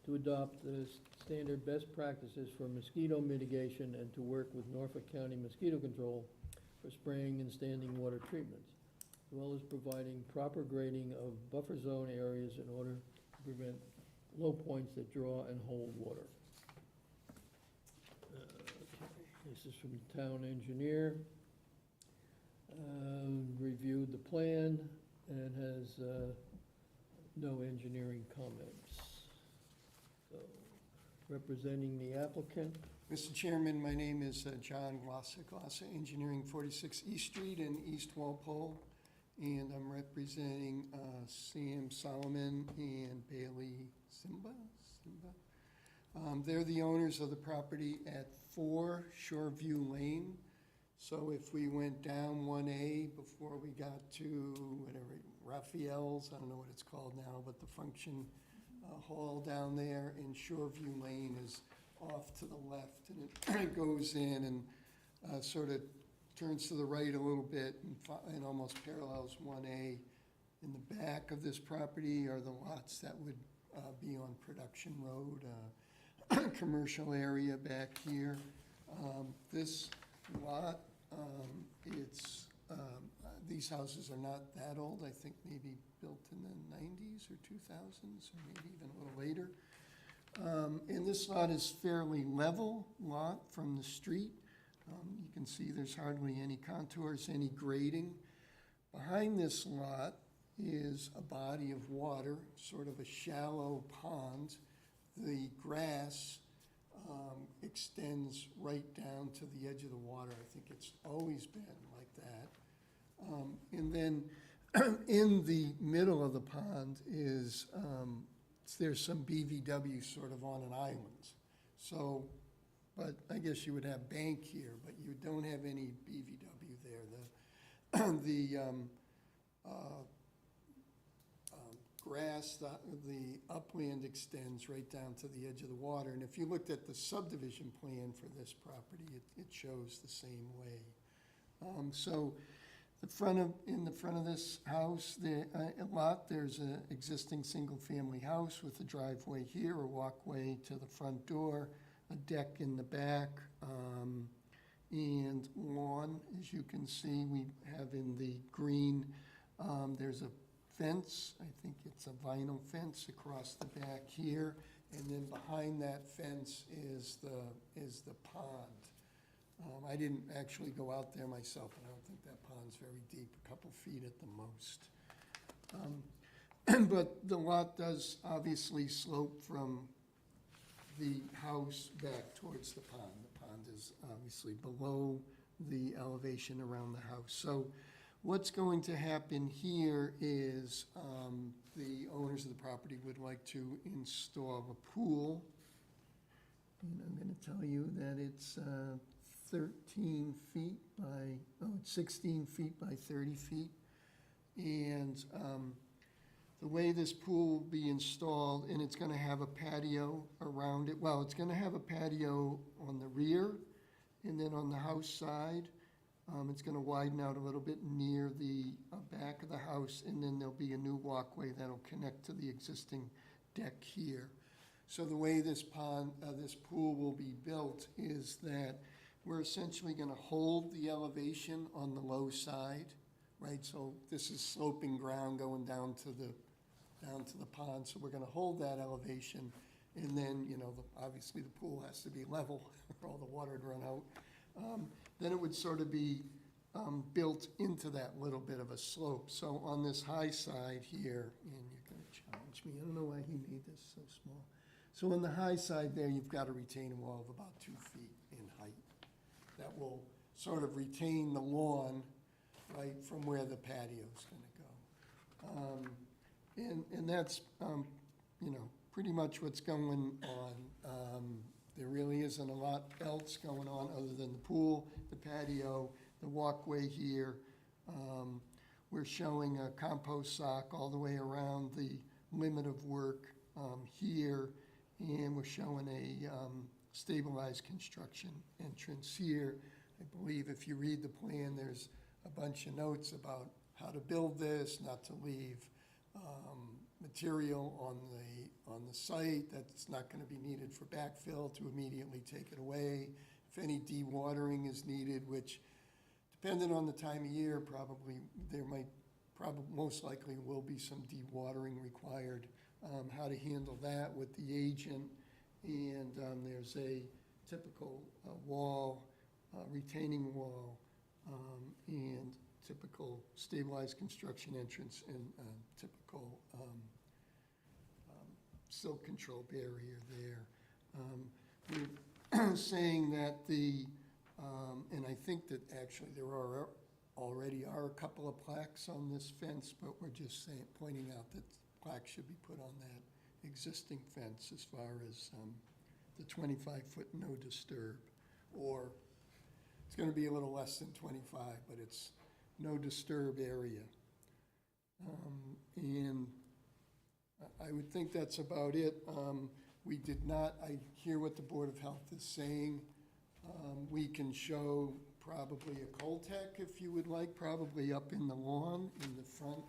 [SPEAKER 1] to adopt the standard best practices for mosquito mitigation and to work with Norfolk County Mosquito Control for spraying and standing water treatments, as well as providing proper grading of buffer zone areas in order to prevent low points that draw and hold water. This is from the town engineer. Reviewed the plan and has no engineering comments. So, representing the applicant,
[SPEAKER 2] Mr. Chairman, my name is John Glossa Engineering, 46 East Street in East Walpole, and I'm representing Sam Solomon and Bailey Simba. They're the owners of the property at 4 Shoreview Lane. So if we went down 1A before we got to whatever, Raphael's, I don't know what it's called now, but the function hall down there, and Shoreview Lane is off to the left, and it goes in and sort of turns to the right a little bit and almost parallels 1A. In the back of this property are the lots that would be on Production Road, commercial area back here. This lot, these houses are not that old, I think maybe built in the 90s or 2000s, or maybe even a little later. And this lot is fairly level lot from the street. You can see there's hardly any contours, any grading. Behind this lot is a body of water, sort of a shallow pond. The grass extends right down to the edge of the water. I think it's always been like that. And then in the middle of the pond is, there's some BVW sort of on an island. So, but I guess you would have bank here, but you don't have any BVW there. The grass, the upland extends right down to the edge of the water. And if you looked at the subdivision plan for this property, it shows the same way. So in the front of this house, the lot, there's an existing single-family house with a driveway here, a walkway to the front door, a deck in the back. lawn. As you can see, we have in the green, there's a fence, I think it's a vinyl fence across the back here, and then behind that fence is the pond. I didn't actually go out there myself, and I don't think that pond's very deep, a couple feet at the most. But the lot does obviously slope from the house back towards the pond. The pond is obviously below the elevation around the house. So what's going to happen here is the owners of the property would like to install a pool. And I'm going to tell you that it's 13 feet by, it's 16 feet by 30 feet. And the way this pool will be installed, and it's gonna have a patio around it. Well, it's gonna have a patio on the rear, and then on the house side, it's gonna widen out a little bit near the back of the house, and then there'll be a new walkway that'll connect to the existing deck here. So the way this pool will be built is that we're essentially gonna hold the elevation on the low side, right? So this is sloping ground going down to the pond, so we're gonna hold that elevation, and then, obviously the pool has to be level, or all the water would run out. Then it would sort of be built into that little bit of a slope. So on this high side here, and you're gonna challenge me, I don't know why he made this so small. So on the high side there, you've got a retaining wall of about 2 feet in height that will sort of retain the lawn, right, from where the patio's gonna go. And that's, pretty much what's going on. There really isn't a lot else going on other than the pool, the patio, the walkway here. We're showing a compost sock all the way around the limit of work here, and we're showing a stabilized construction entrance here. I believe if you read the plan, there's a bunch of notes about how to build this, not to leave material on the site that's not going to be needed for backfill, to immediately take it away. If any dewatering is needed, which, depending on the time of year, most likely will be some dewatering required. How to handle that with the agent, and there's a typical wall, retaining wall, and typical stabilized construction entrance, and typical silt control barrier there. We're saying that and I think that actually there already are a couple of plaques on this fence, but we're just pointing out that plaques should be put on that existing fence as far as the 25-foot no disturb, or it's going to be a little less than 25, but it's no disturb area. And I would think that's about it. We did not, I hear what the Board of Health is saying. We can show probably a Coltec if you would like, probably up in the lawn in the front.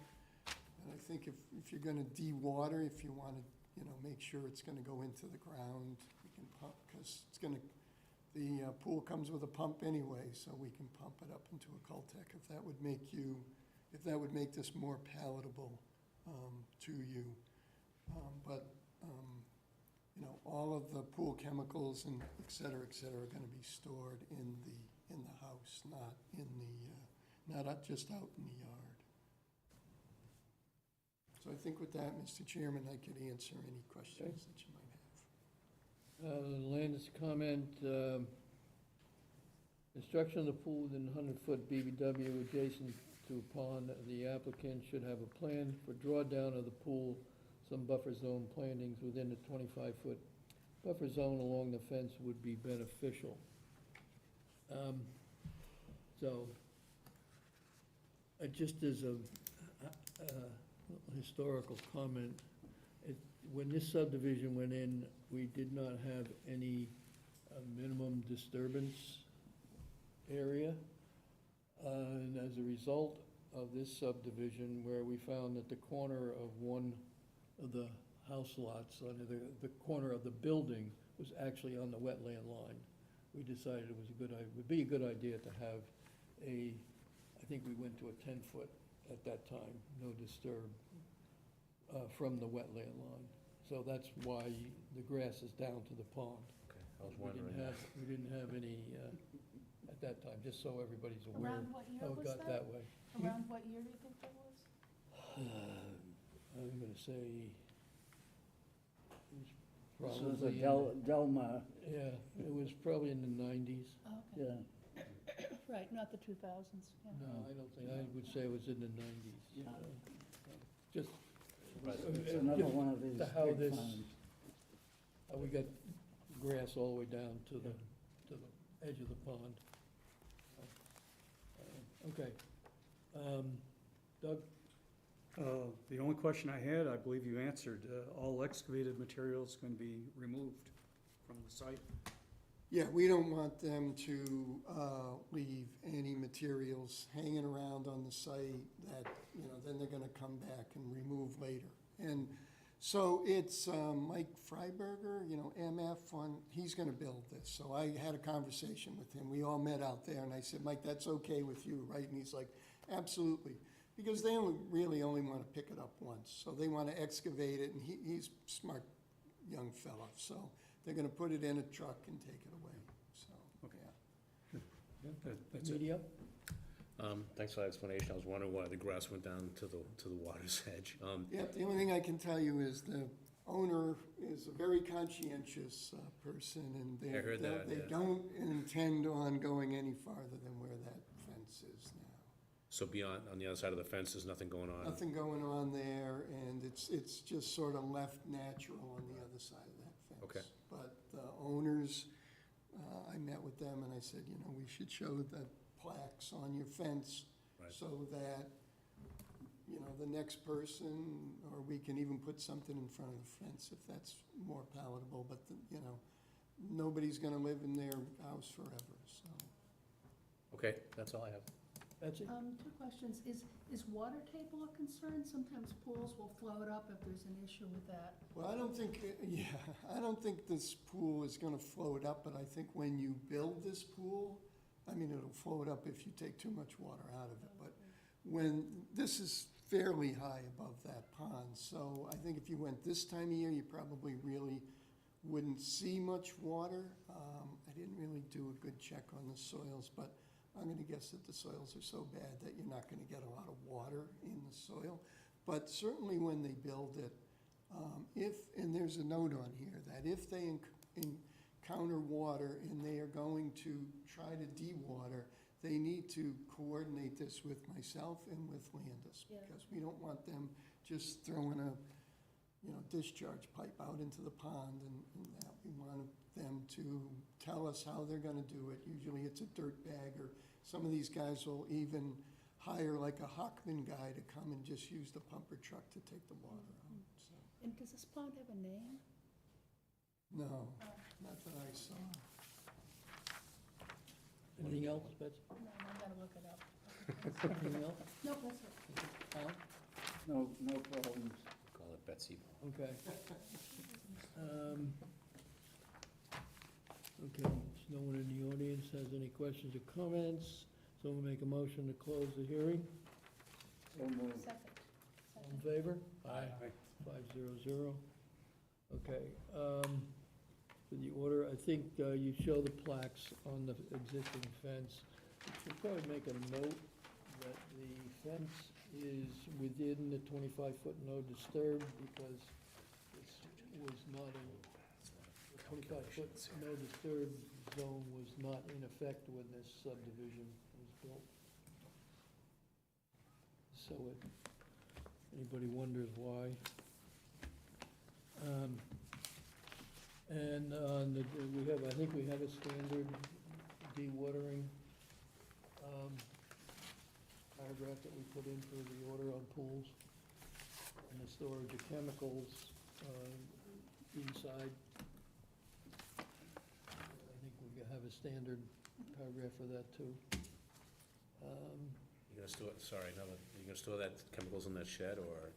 [SPEAKER 2] And I think if you're gonna de-water, if you wanna, make sure it's gonna go into the ground, we can pump, because the pool comes with a pump anyway, so we can pump it up into a Coltec if that would make this more palatable to you. But all of the pool chemicals and et cetera, are gonna be stored in the house, not just out in the yard. So I think with that, Mr. Chairman, I could answer any questions that you might have.
[SPEAKER 1] Landis comment, construction of the pool within 100-foot BBW adjacent to a pond. The applicant should have a plan for drawdown of the pool, some buffer zone plantings within the 25-foot buffer zone along the fence would be beneficial. So, just as a historical comment, when this subdivision went in, we did not have any minimum disturbance area. And as a result of this subdivision, where we found that the corner of one of the house lots, under the corner of the building, was actually on the wetland line, we decided it would be a good idea to have I think we went to a 10-foot at that time, no disturb, from the wetland line. So that's why the grass is down to the pond.
[SPEAKER 5] Okay, I was wondering that.
[SPEAKER 1] We didn't have any, at that time, just so everybody's aware
[SPEAKER 4] Around what year
[SPEAKER 1] how it
[SPEAKER 4] was
[SPEAKER 1] got that way.
[SPEAKER 4] Around what year do you think that was?
[SPEAKER 1] I'm gonna say, it was
[SPEAKER 6] This was a
[SPEAKER 1] probably, in-
[SPEAKER 6] Delmar,
[SPEAKER 1] yeah, it was probably in the 90s.
[SPEAKER 4] Oh, okay.
[SPEAKER 6] yeah.
[SPEAKER 4] Right, not the 2000s, yeah.
[SPEAKER 1] No, I don't think, I would say it was in the 90s.
[SPEAKER 6] Yeah.
[SPEAKER 1] Just,
[SPEAKER 6] It's another one of these
[SPEAKER 1] to how
[SPEAKER 6] big
[SPEAKER 1] this-
[SPEAKER 6] farms.
[SPEAKER 1] we got grass all the way down to the edge of the pond. Okay. Doug?
[SPEAKER 8] The only question I had, I believe you answered. All excavated material is going to be removed from the site.
[SPEAKER 2] Yeah, we don't want them to leave any materials hanging around on the site that, then they're gonna come back and remove later. And so it's Mike Freiberger, MF, he's gonna build this. So I had a conversation with him. We all met out there, and I said, Mike, that's okay with you, right? And he's like, absolutely. Because they really only want to pick it up once. So they want to excavate it, and he's a smart young fella. So they're going to put it in a truck and take it away, so,
[SPEAKER 8] Okay.
[SPEAKER 2] yeah.
[SPEAKER 8] That's it.
[SPEAKER 1] Media?
[SPEAKER 5] Thanks for that explanation. I was wondering why the grass went down to the water's edge.
[SPEAKER 2] Yep, the only thing I can tell you is the owner is a very conscientious person, and
[SPEAKER 5] I heard that,
[SPEAKER 2] they
[SPEAKER 5] yeah.
[SPEAKER 2] don't intend on going any farther than where that fence is now.
[SPEAKER 5] So beyond, on the other side of the fence, there's nothing going on?
[SPEAKER 2] Nothing going on there, and it's just sort of left natural on the other side of that fence.
[SPEAKER 5] Okay.
[SPEAKER 2] But the owners, I met with them and I said, we should show the plaques on your fence
[SPEAKER 5] Right.
[SPEAKER 2] so that, the next person, or we can even put something in front of the fence if that's more palatable, but, nobody's gonna live in their house forever, so.
[SPEAKER 5] Okay, that's all I have.
[SPEAKER 1] That's it?
[SPEAKER 4] Two questions. Is water table a concern? Sometimes pools will float up if there's an issue with that.
[SPEAKER 2] Well, I don't think, I don't think this pool is gonna float up, but I think when you build this pool, it'll float up if you take too much water out of it, but this is fairly high above that pond, so I think if you went this time of year, you probably really wouldn't see much water. I didn't really do a good check on the soils, but I'm gonna guess that the soils are so bad that you're not gonna get a lot of water in the soil. But certainly when they build it, and there's a note on here, that if they encounter water and they are going to try to de-water, they need to coordinate this with myself and with Landis,
[SPEAKER 4] Yeah.
[SPEAKER 2] because we don't want them just throwing a, discharge pipe out into the pond and that. We want them to tell us how they're gonna do it. Usually it's a dirt bag, or some of these guys will even hire like a Hockman guy to come and just use the pumper truck to take the water out, so.
[SPEAKER 4] And does this pond have a name?
[SPEAKER 2] No, not that I saw.
[SPEAKER 1] Anything else, Betsy?
[SPEAKER 4] No, I gotta look it up.
[SPEAKER 1] Anything else?
[SPEAKER 4] No, that's it.
[SPEAKER 1] Alan?
[SPEAKER 6] No problems.
[SPEAKER 5] Call it Betsy.
[SPEAKER 1] Okay. Okay, so no one in the audience has any questions or comments, so we'll make a motion to close the hearing.
[SPEAKER 6] So moved.
[SPEAKER 4] Second.
[SPEAKER 1] All in favor?
[SPEAKER 5] Aye.
[SPEAKER 1] 500. Okay, for the order, I think you show the plaques on the existing fence. You should probably make a note that the fence is within the 25-foot no disturb, because this was not in, the 25-foot no disturb zone was not in effect when this subdivision was built. So anybody wonders why? And I think we have a standard dewatering paragraph that we put in for the order on pools and the storage of chemicals inside. I think we have a standard paragraph for that too.
[SPEAKER 5] You're gonna store, you're gonna store that chemicals in that shed or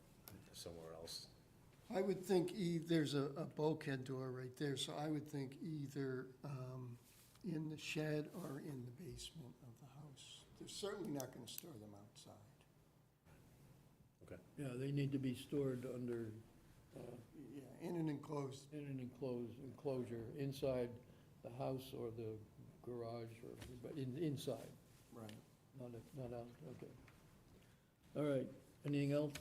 [SPEAKER 5] somewhere else?
[SPEAKER 2] I would think there's a bulkhead door right there, so I would think either in the shed or in the basement of the house. they're certainly not gonna store them outside.
[SPEAKER 1] Yeah, they need to be stored under,
[SPEAKER 2] Yeah, in an enclosed,
[SPEAKER 1] in an enclosure, inside the house or the garage, or, but inside,
[SPEAKER 2] right.
[SPEAKER 1] not out, okay. All right, anything else?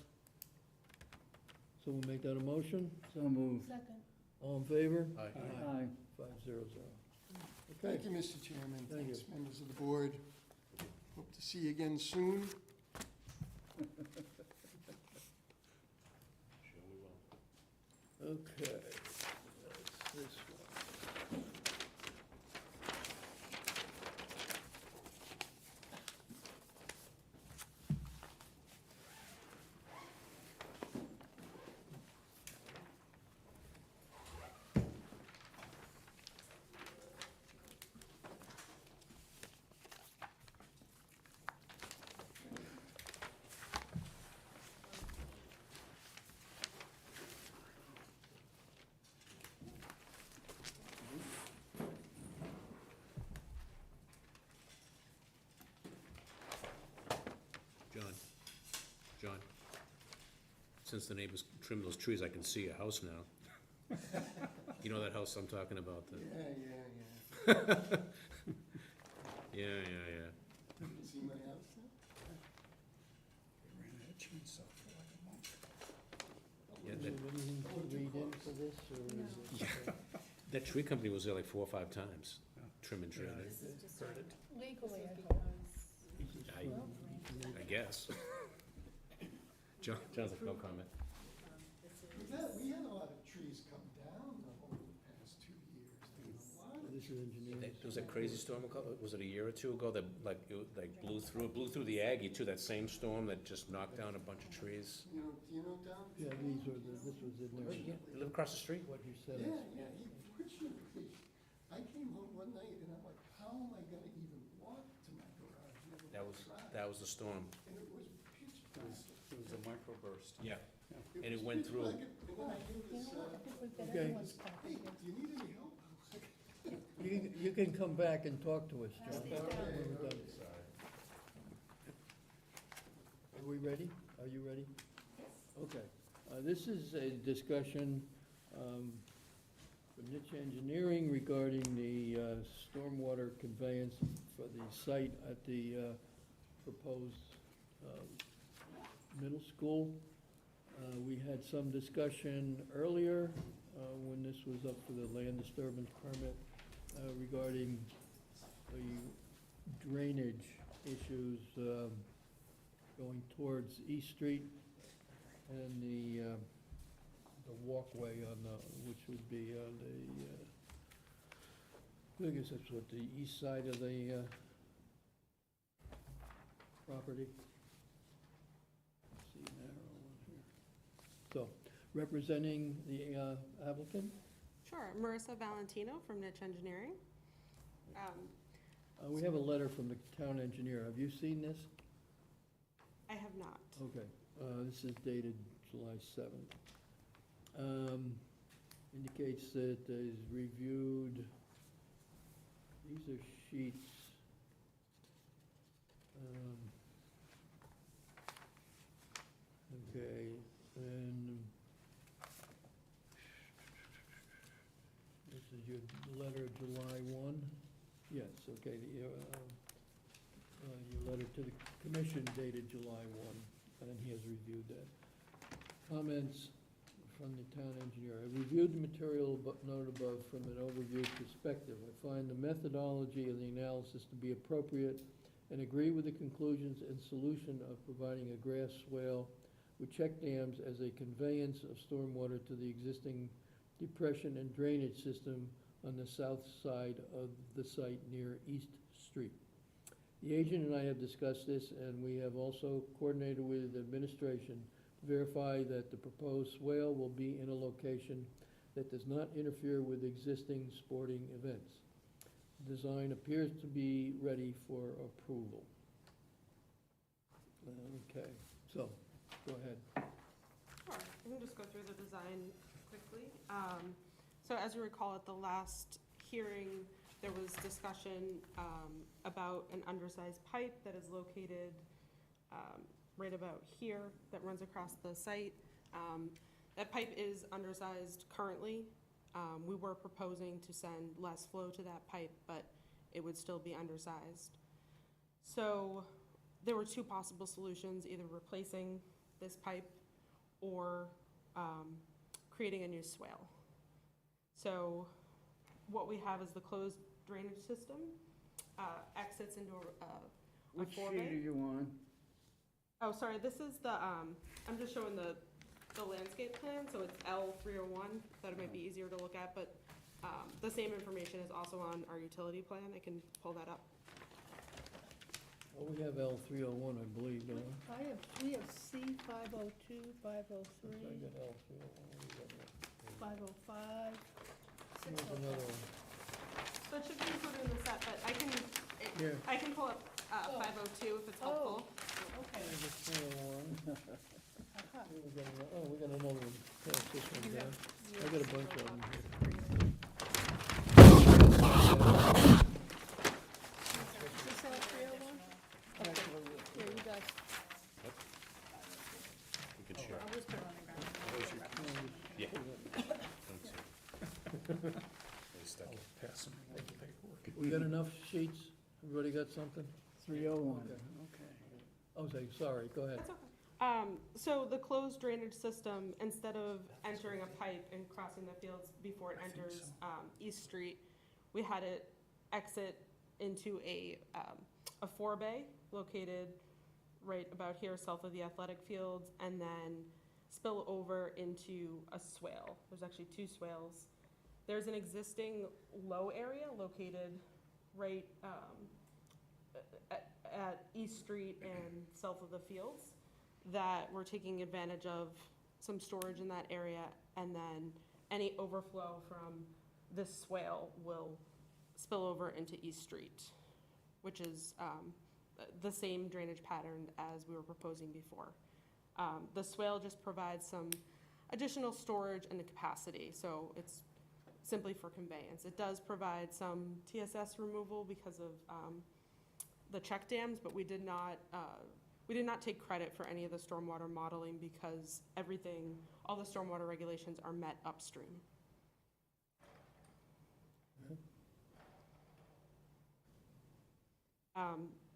[SPEAKER 1] So we'll make that a motion?
[SPEAKER 6] So moved.
[SPEAKER 4] Second.
[SPEAKER 1] All in favor?
[SPEAKER 5] Aye.
[SPEAKER 6] Aye.
[SPEAKER 1] 500. Okay,
[SPEAKER 2] Thank you, Mr. Chairman.
[SPEAKER 1] Thank you.
[SPEAKER 2] Thanks, members of the board. Hope to see you again soon.
[SPEAKER 5] Sure we will.
[SPEAKER 1] okay, that's this one.
[SPEAKER 5] John, since the neighbors trimmed those trees, I can see a house now. You know that house I'm talking about?
[SPEAKER 2] Yeah.
[SPEAKER 5] Yeah.
[SPEAKER 2] You see my house now?
[SPEAKER 8] They ran that chainsaw for like a month.
[SPEAKER 5] Yeah,
[SPEAKER 1] Do you have anything to read in for this, or is it?
[SPEAKER 5] that tree company was there like 4 or 5 times, trimming trees.
[SPEAKER 8] Yeah,
[SPEAKER 7] This is just
[SPEAKER 8] Credit.
[SPEAKER 4] Legally,
[SPEAKER 7] This
[SPEAKER 4] I
[SPEAKER 7] is
[SPEAKER 4] hope.
[SPEAKER 1] This is
[SPEAKER 5] I-
[SPEAKER 1] from-
[SPEAKER 5] I guess. John's like, no comment.
[SPEAKER 2] We had a lot of trees come down over the past 2 years. There was a lot of
[SPEAKER 1] This is engineering.
[SPEAKER 5] There was a crazy storm, was it a year or two ago, that like, blew through the Aggie too, that same storm that just knocked down a bunch of trees?
[SPEAKER 2] Do you know, Don?
[SPEAKER 1] Yeah, these were, this was in there.
[SPEAKER 5] You live across the street?
[SPEAKER 1] What you said.
[SPEAKER 2] Yeah, fortunately, I came home one night and I'm like, how am I gonna even walk to my garage? Never tried.
[SPEAKER 5] That was the storm.
[SPEAKER 2] And it was pitch black.
[SPEAKER 8] It was a microburst.
[SPEAKER 5] Yeah.
[SPEAKER 2] It
[SPEAKER 5] And it
[SPEAKER 2] was
[SPEAKER 5] went
[SPEAKER 2] pitch
[SPEAKER 5] through.
[SPEAKER 2] black, and then I hear
[SPEAKER 4] You
[SPEAKER 2] this,
[SPEAKER 4] know what, I think we've got
[SPEAKER 1] Okay.
[SPEAKER 4] everyone's copy
[SPEAKER 2] hey,
[SPEAKER 4] here.
[SPEAKER 2] do you need any help?
[SPEAKER 1] You can come back and talk to us,
[SPEAKER 4] Pass
[SPEAKER 1] John.
[SPEAKER 4] these down.
[SPEAKER 1] when we're done. Are we ready? Are you ready? Okay. This is a discussion for niche engineering regarding the stormwater conveyance for the site at the proposed middle school. We had some discussion earlier when this was up for the land disturbance permit regarding the drainage issues going towards East Street and the walkway on the, which would be on the, I guess that's what, the east side of the property. See, narrow one here. So, representing the applicant,
[SPEAKER 9] Sure, Marissa Valentino from Niche Engineering.
[SPEAKER 1] we have a letter from the town engineer. Have you seen this?
[SPEAKER 9] I have not.
[SPEAKER 1] Okay, this is dated July 7th. Indicates that is reviewed, these are sheets. Okay, and this is your letter of July 1? Yes, okay, your letter to the commission dated July 1, and he has reviewed that. Comments from the town engineer. I reviewed the material noted above from an overview perspective. I find the methodology of the analysis to be appropriate and agree with the conclusions and solution of providing a grass swale with check dams as a conveyance of stormwater to the existing depression and drainage system on the south side of the site near East Street. The agent and I have discussed this, and we have also coordinated with administration to verify that the proposed swale will be in a location that does not interfere with existing sporting events. Design appears to be ready for approval. Okay, so, go ahead.
[SPEAKER 9] Sure, I can just go through the design quickly. So as you recall, at the last hearing, there was discussion about an undersized pipe that is located right about here, that runs across the site. That pipe is undersized currently. We were proposing to send less flow to that pipe, but it would still be undersized. So there were two possible solutions, either replacing this pipe or creating a new swale. So what we have is the closed drainage system, exits into a
[SPEAKER 6] Which sheet are
[SPEAKER 9] four-bay.
[SPEAKER 6] you on?
[SPEAKER 9] Oh, sorry, this is the, I'm just showing the landscape plan, so it's L301, that it might be easier to look at, but the same information is also on our utility plan. I can pull that up.
[SPEAKER 1] Well, we have L301, I believe, don't we?
[SPEAKER 4] We have C 502, 503,
[SPEAKER 1] I got L301, we got that.
[SPEAKER 4] 505,
[SPEAKER 1] Here's
[SPEAKER 4] 605.
[SPEAKER 1] another one.
[SPEAKER 9] So it should be included in the set, but
[SPEAKER 1] Here.
[SPEAKER 9] I can pull up 502 if it's helpful.
[SPEAKER 4] Okay.
[SPEAKER 1] Here's the 301.
[SPEAKER 4] Aha.
[SPEAKER 1] Here we got we got another one. Pass this one
[SPEAKER 4] You
[SPEAKER 1] down.
[SPEAKER 4] have-
[SPEAKER 1] I got a bunch of them here.
[SPEAKER 4] Is this L 301? Okay, yeah, you guys,
[SPEAKER 5] You can share.
[SPEAKER 4] I'll just put it on the ground.
[SPEAKER 5] Yeah. Thanks. They stuck it.
[SPEAKER 8] Pass them all the paperwork.
[SPEAKER 1] We got enough sheets? Everybody got something?
[SPEAKER 6] 301,
[SPEAKER 1] Okay.
[SPEAKER 6] okay.
[SPEAKER 1] Oh, sorry, go ahead.
[SPEAKER 9] That's okay. So the closed drainage system, instead of entering a pipe and crossing the fields before it
[SPEAKER 8] I think
[SPEAKER 9] enters East Street, we had it exit into a four-bay located right about here south of the athletic fields, and then spill over into a swale. There's actually two swales. There's an existing low area located right at East Street and south of the fields that we're taking advantage of some storage in that area, and then any overflow from this swale will spill over into East Street, which is the same drainage pattern as we were proposing before. The swale just provides some additional storage and the capacity, so it's simply for conveyance. It does provide some TSS removal because of the check dams, but we did not take credit for any of the stormwater modeling because all the stormwater regulations are met upstream.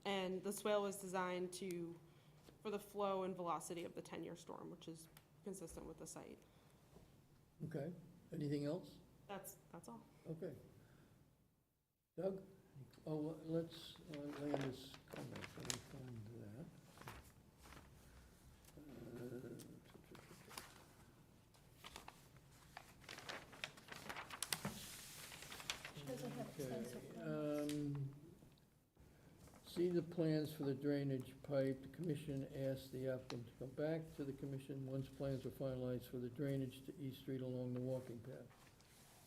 [SPEAKER 9] And the swale was designed for the flow and velocity of the 10-year storm, which is consistent with the site.
[SPEAKER 1] Okay, anything else?
[SPEAKER 9] That's all.
[SPEAKER 1] Okay. Doug? Oh, let's, Landis comment, let me find that.
[SPEAKER 4] She doesn't have
[SPEAKER 1] Okay,
[SPEAKER 4] extensive plans.
[SPEAKER 1] See the plans for the drainage pipe. The commission asked the applicant to come back to the commission once plans are finalized for the drainage to East Street along the walking path.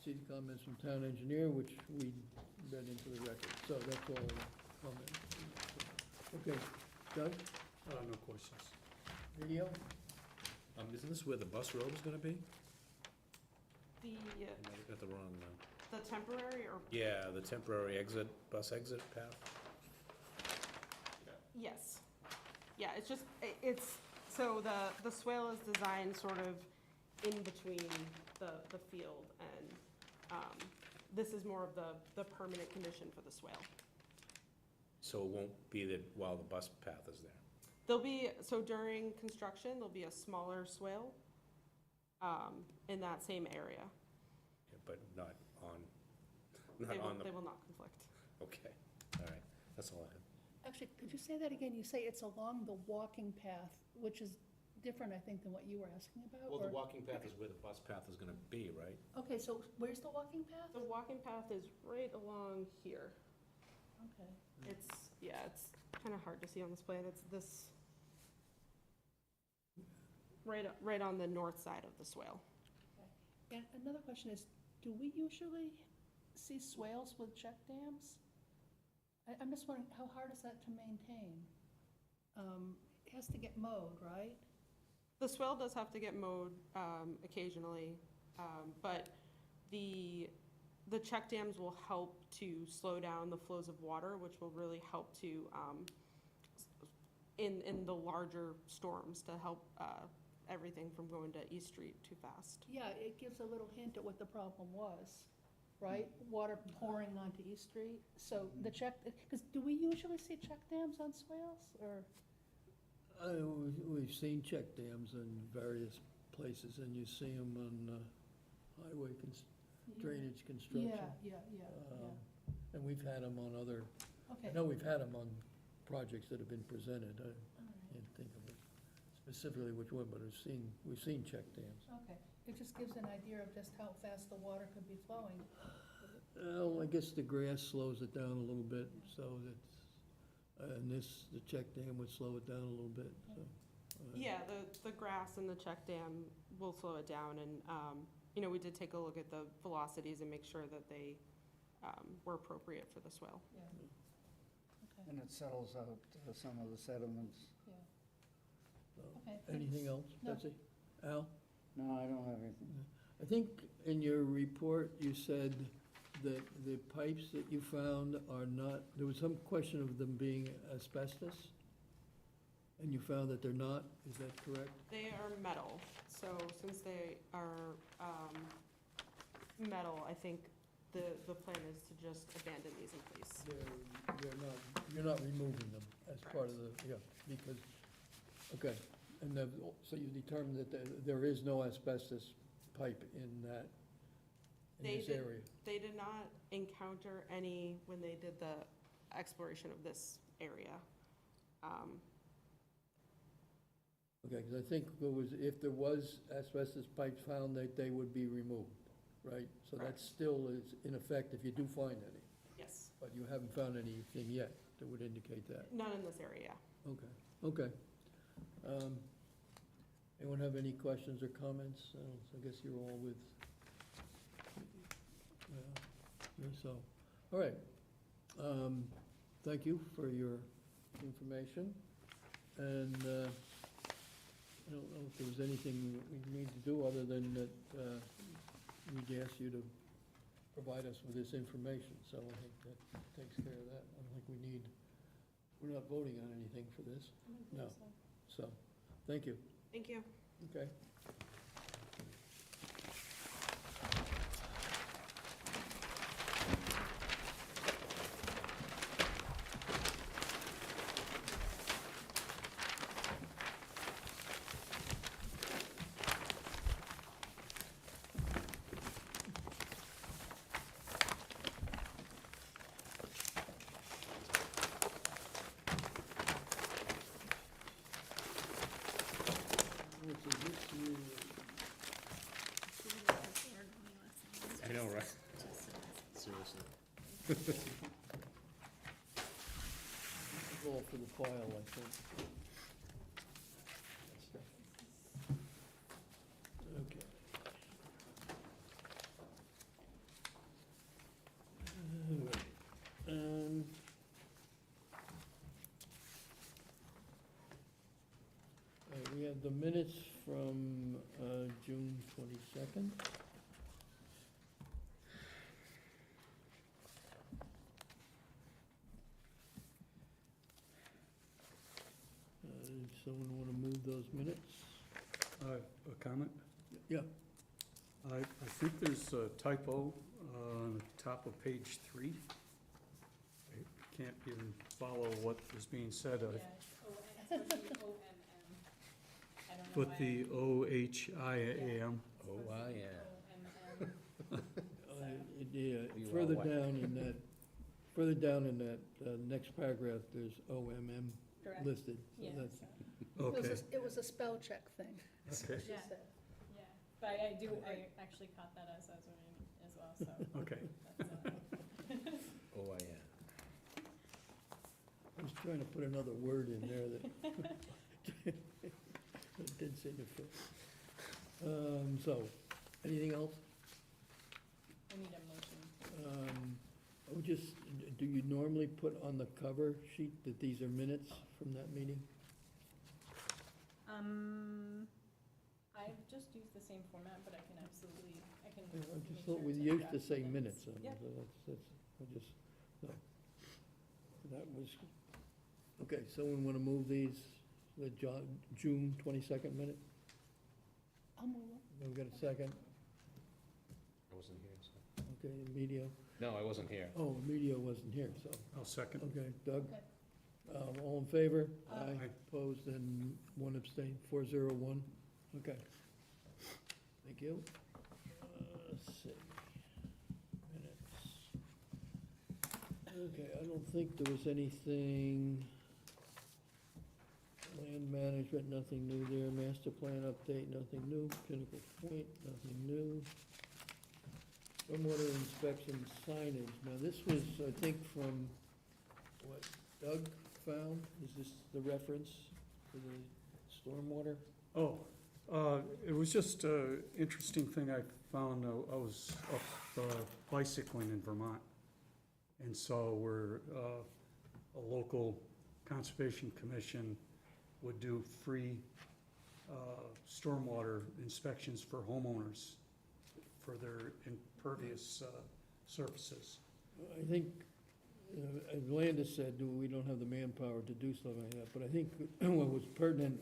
[SPEAKER 1] See the comments from town engineer, which we read into the record, so that's all comments. Okay, Doug,
[SPEAKER 8] No questions.
[SPEAKER 1] video?
[SPEAKER 5] Isn't this where the bus road is gonna be?
[SPEAKER 9] The
[SPEAKER 5] I might have got the wrong,
[SPEAKER 9] temporary or
[SPEAKER 5] yeah, the temporary bus exit path.
[SPEAKER 9] yes. Yeah, so the swale is designed sort of in between the field, and this is more of the permanent condition for the swale.
[SPEAKER 5] So it won't be that while the bus path is there?
[SPEAKER 9] During construction, there'll be a smaller swale in that same area.
[SPEAKER 5] Yeah, but not on
[SPEAKER 9] They will not conflict.
[SPEAKER 5] okay, all right, that's all I have.
[SPEAKER 4] Actually, could you say that again? You say it's along the walking path, which is different, I think, than what you were asking about?
[SPEAKER 5] Well, the
[SPEAKER 4] or-
[SPEAKER 5] walking path is where the bus path is gonna be, right?
[SPEAKER 4] Okay, so where's the walking path?
[SPEAKER 9] The walking path is right along here.
[SPEAKER 4] Okay.
[SPEAKER 9] It's kind of hard to see on this plan. It's this, right on the north side of the swale.
[SPEAKER 4] And another question is, do we usually see swales with check dams? I'm just wondering, how hard is that to maintain? It has to get mowed, right?
[SPEAKER 9] The swale does have to get mowed occasionally, but the check dams will help to slow down the flows of water, which will really help to, in the larger storms, to help everything from going to East Street too fast.
[SPEAKER 4] Yeah, it gives a little hint at what the problem was, right? Water pouring onto East Street. So the check, because do we usually see check dams on swales, or?
[SPEAKER 1] We've seen check dams in various places, and you see them on highway drainage construction.
[SPEAKER 4] Yeah.
[SPEAKER 1] And we've had them on other,
[SPEAKER 4] Okay.
[SPEAKER 1] I know we've had them on projects that have been presented. I can't think of it specifically which one, but we've seen check dams.
[SPEAKER 4] Okay, it just gives an idea of just how fast the water could be flowing.
[SPEAKER 1] Well, I guess the grass slows it down a little bit, so that's, and the check dam would slow it down a little bit, so.
[SPEAKER 9] Yeah, the grass and the check dam will slow it down, and, we did take a look at the velocities and make sure that they were appropriate for the swale.
[SPEAKER 4] Yeah. Okay,
[SPEAKER 6] And it settles out some of the sediments.
[SPEAKER 4] yeah,
[SPEAKER 1] So,
[SPEAKER 4] okay.
[SPEAKER 1] anything else,
[SPEAKER 4] No.
[SPEAKER 1] Betsy? Al?
[SPEAKER 6] No, I don't have anything.
[SPEAKER 1] I think in your report, you said that the pipes that you found are not, there was some question of them being asbestos? And you found that they're not, is that correct?
[SPEAKER 9] They are metal, so since they are metal, I think the plan is to just abandon these in place.
[SPEAKER 1] You're not removing them as part of the, yeah, because, okay. And so you determined that there is no asbestos pipe in this area?
[SPEAKER 9] They did not encounter any when they did the exploration of this area.
[SPEAKER 1] Okay, because I think if there was asbestos pipes found, that they would be removed, right? So that
[SPEAKER 9] Correct.
[SPEAKER 1] still is in effect if you do find any,
[SPEAKER 9] Yes,
[SPEAKER 1] but you haven't found anything yet that would indicate that.
[SPEAKER 9] none in this area.
[SPEAKER 1] Okay. Anyone have any questions or comments? I guess you're all with, so, all right. Thank you for your information. And I don't know if there was anything we need to do other than that we'd ask you to provide us with this information. So I think that takes care of that. I don't think we're not voting on anything for this. No. So, thank you.
[SPEAKER 9] Thank you.
[SPEAKER 1] Okay.
[SPEAKER 5] I know, right? Seriously.
[SPEAKER 1] All for the file, I think. Okay. We have the minutes from June 22nd. Someone want to move those minutes?
[SPEAKER 8] A comment?
[SPEAKER 1] Yeah.
[SPEAKER 8] I think there's a typo on the top of page 3. I can't even follow what is being said.
[SPEAKER 7] Yeah, it's supposed to be O-M-M. I don't know
[SPEAKER 8] Put
[SPEAKER 7] why.
[SPEAKER 8] the O-H-I-A-M.
[SPEAKER 5] Oh, I am.
[SPEAKER 7] O-M-M.
[SPEAKER 1] Yeah,
[SPEAKER 5] You are
[SPEAKER 1] further
[SPEAKER 5] what?
[SPEAKER 1] down in that next paragraph, there's OMM
[SPEAKER 7] Correct.
[SPEAKER 1] listed. So
[SPEAKER 7] Yeah,
[SPEAKER 1] that's,
[SPEAKER 7] so,
[SPEAKER 8] Okay,
[SPEAKER 4] It was a spell check thing,
[SPEAKER 8] okay,
[SPEAKER 4] she
[SPEAKER 7] Yeah.
[SPEAKER 4] said.
[SPEAKER 7] yeah. But I actually caught that as I was reading as well, so
[SPEAKER 8] okay.
[SPEAKER 7] that's,
[SPEAKER 5] Oh, I am.
[SPEAKER 1] I was trying to put another word in there that it didn't seem to fit. So, anything else?
[SPEAKER 7] I need a motion.
[SPEAKER 1] Do you normally put on the cover sheet that these are minutes from that meeting?
[SPEAKER 7] I've just used the same format, but I can absolutely, I can.
[SPEAKER 1] I
[SPEAKER 7] make
[SPEAKER 1] just
[SPEAKER 7] sure
[SPEAKER 1] thought we
[SPEAKER 7] to
[SPEAKER 1] used to
[SPEAKER 7] draft
[SPEAKER 1] say minutes,
[SPEAKER 7] Yeah.
[SPEAKER 1] so I just, no. That was, okay, someone wanna move these, the June 22nd minute?
[SPEAKER 4] I'll move it.
[SPEAKER 1] We've got a second,
[SPEAKER 5] I wasn't here, so.
[SPEAKER 1] okay, Emilio,
[SPEAKER 5] No, I wasn't here.
[SPEAKER 1] oh, Emilio wasn't here, so,
[SPEAKER 8] I'll second.
[SPEAKER 1] okay, Doug?
[SPEAKER 4] Okay.
[SPEAKER 1] All in favor?
[SPEAKER 4] Aye.
[SPEAKER 1] Opposed, and one abstain, 401, okay. Thank you. Let's see. Minutes. Okay, I don't think there was anything, land management, nothing new there, master plan update, nothing new, Pinnacle Point, nothing new. Stormwater inspection signage, now this was, I think, from what Doug found, is this the reference for the stormwater?
[SPEAKER 8] Oh, it was just an interesting thing I found. I was up bicycling in Vermont and saw where a local conservation commission would do free stormwater inspections for homeowners for their impervious surfaces.
[SPEAKER 1] I think, as Landis said, we don't have the manpower to do something like that, but I think what was pertinent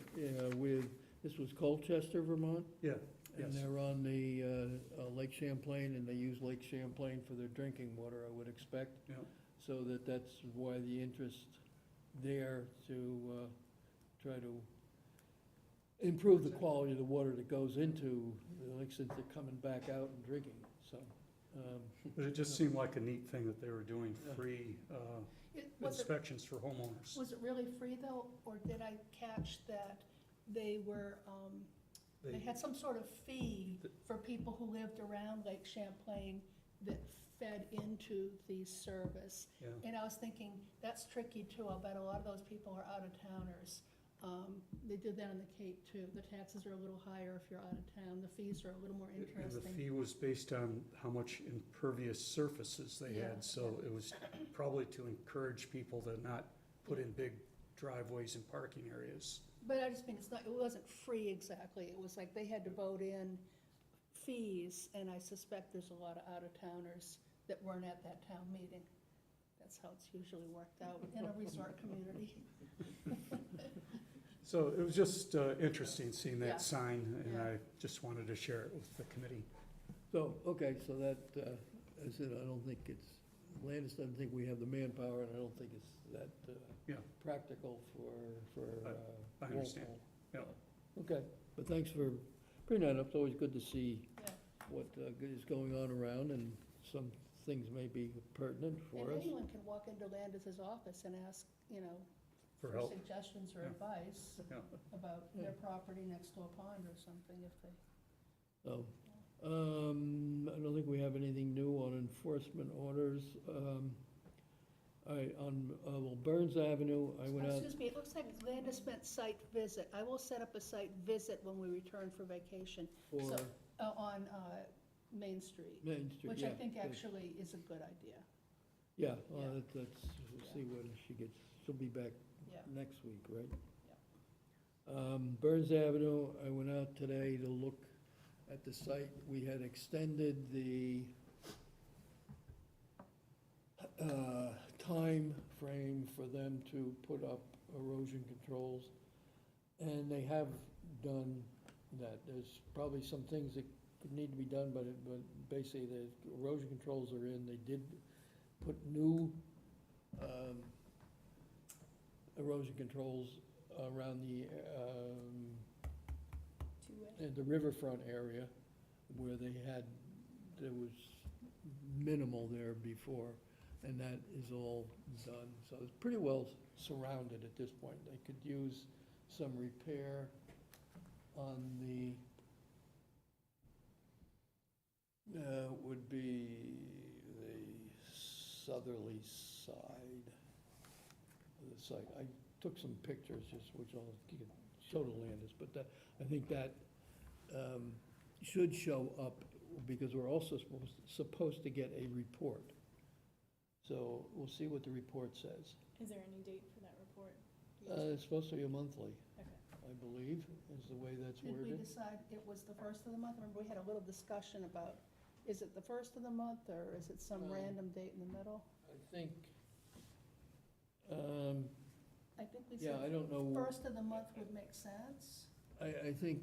[SPEAKER 1] with, this was Colchester, Vermont?
[SPEAKER 8] Yeah,
[SPEAKER 1] And
[SPEAKER 8] yes.
[SPEAKER 1] they're on the Lake Champlain, and they use Lake Champlain for their drinking water, I would expect.
[SPEAKER 8] Yeah.
[SPEAKER 1] So that's why the interest there to try to improve the quality of the water that goes into the lake, since they're coming back out and drinking, so.
[SPEAKER 8] But it just seemed like a neat thing that they were doing free
[SPEAKER 4] Was it,
[SPEAKER 8] inspections for homeowners.
[SPEAKER 4] was it really free though, or did I catch that they were, they had some sort of fee for people who lived around Lake Champlain that fed into the service?
[SPEAKER 8] Yeah.
[SPEAKER 4] And I was thinking, that's tricky too, I'll bet a lot of those people are out-of-towners. They did that on the Cape too, the taxes are a little higher if you're out of town, the fees are a little more
[SPEAKER 8] And the
[SPEAKER 4] interesting.
[SPEAKER 8] fee was based on how much impervious surfaces they
[SPEAKER 4] Yeah,
[SPEAKER 8] had, so it was probably to encourage people to not put in big driveways and parking areas.
[SPEAKER 4] But I just mean, it's not, it wasn't free exactly, it was like they had to vote in fees, and I suspect there's a lot of out-of-towners that weren't at that town meeting. That's how it's usually worked out in a resort community.
[SPEAKER 8] So it was just interesting seeing
[SPEAKER 4] Yeah.
[SPEAKER 8] that sign, and
[SPEAKER 4] Yeah.
[SPEAKER 8] I just wanted to share it with the committee.
[SPEAKER 1] So, okay, so that, I said, I don't think it's, Landis doesn't think we have the manpower, and I don't think it's that
[SPEAKER 8] Yeah.
[SPEAKER 1] practical for
[SPEAKER 8] I understand.
[SPEAKER 1] Walpole.
[SPEAKER 8] Yeah.
[SPEAKER 1] Okay, but thanks for bringing that up, it's always good to see
[SPEAKER 4] Yeah.
[SPEAKER 1] what is going on around, and some things may be pertinent for
[SPEAKER 4] And
[SPEAKER 1] us.
[SPEAKER 4] anyone can walk into Landis's office and ask, you know,
[SPEAKER 8] For
[SPEAKER 4] for
[SPEAKER 8] help.
[SPEAKER 4] suggestions or
[SPEAKER 8] Yeah.
[SPEAKER 4] advice
[SPEAKER 8] Yeah.
[SPEAKER 4] about their property next to a pond or something if they.
[SPEAKER 1] So, I don't think we have anything new on enforcement orders. Well, Burns Avenue, I went out,
[SPEAKER 4] Excuse me, it looks like Landis meant site visit. I will set up a site visit when we return for vacation.
[SPEAKER 1] for
[SPEAKER 4] So, on Main Street,
[SPEAKER 1] Main Street,
[SPEAKER 4] which
[SPEAKER 1] yeah.
[SPEAKER 4] I think
[SPEAKER 1] good.
[SPEAKER 4] actually is a good idea.
[SPEAKER 1] Yeah, well,
[SPEAKER 4] Yeah.
[SPEAKER 1] let's see when she gets, she'll be back
[SPEAKER 4] Yeah.
[SPEAKER 1] next week, right? Burns Avenue, I went out today to look at the site. We had extended the time frame for them to put up erosion controls, and they have done that. There's probably some things that could need to be done, but basically the erosion controls are in. They did put new erosion controls around the riverfront area where there was minimal there before, and that is all done. So it's pretty well surrounded at this point. They could use some repair on the, would be the southerly side of the site. I took some pictures, just which I'll show to Landis, but I think that should show up, because we're also supposed to get a report. So we'll see what the report says.
[SPEAKER 7] Is there any date for that report?
[SPEAKER 1] It's supposed to be a monthly.
[SPEAKER 7] Okay.
[SPEAKER 1] I I believe, is the way that's
[SPEAKER 4] Did we
[SPEAKER 1] worded.
[SPEAKER 4] decide it was the first of the month? Remember, we had a little discussion about, is it the first of the month, or is it some random date in the middle?
[SPEAKER 1] I think,
[SPEAKER 4] I think we
[SPEAKER 1] yeah, I
[SPEAKER 4] said
[SPEAKER 1] don't know.
[SPEAKER 4] first of the month would make sense.
[SPEAKER 1] I think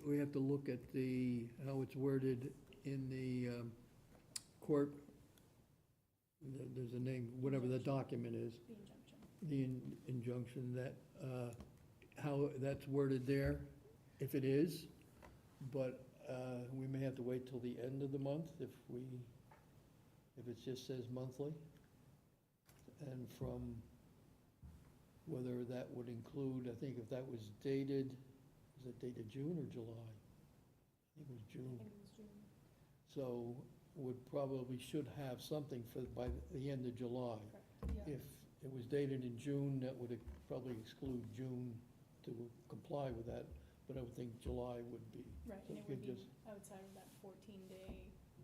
[SPEAKER 1] we have to look at how it's worded in the court, there's a name, whatever the document is,
[SPEAKER 4] The injunction.
[SPEAKER 1] the injunction, that, how that's worded there, if it is, but we may have to wait till the end of the month if it just says monthly. And from whether that would include, I think if that was dated, is it dated June or July? I think it was June. So probably should have something by the end of July.
[SPEAKER 4] Yeah,
[SPEAKER 1] If it was dated in June, that would probably exclude June to comply with that, but I would think July would be.
[SPEAKER 7] Right,
[SPEAKER 1] So
[SPEAKER 7] and
[SPEAKER 1] it
[SPEAKER 7] it would
[SPEAKER 1] could
[SPEAKER 7] be
[SPEAKER 1] just-
[SPEAKER 7] outside of that 14-day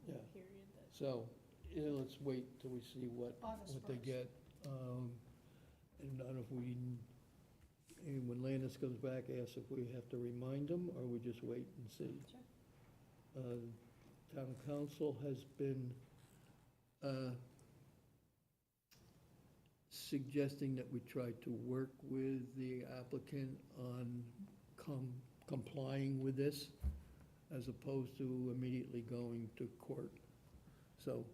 [SPEAKER 1] Yeah.
[SPEAKER 7] period that.
[SPEAKER 1] So, yeah, let's wait till we see what
[SPEAKER 4] August
[SPEAKER 1] they
[SPEAKER 4] 1st.
[SPEAKER 1] get. And I don't know if and when Landis comes back, ask if we have to remind them, or we just wait and see.
[SPEAKER 7] Sure.
[SPEAKER 1] Town council has been suggesting that we try to work with the applicant on complying with this, as opposed to immediately going to court. So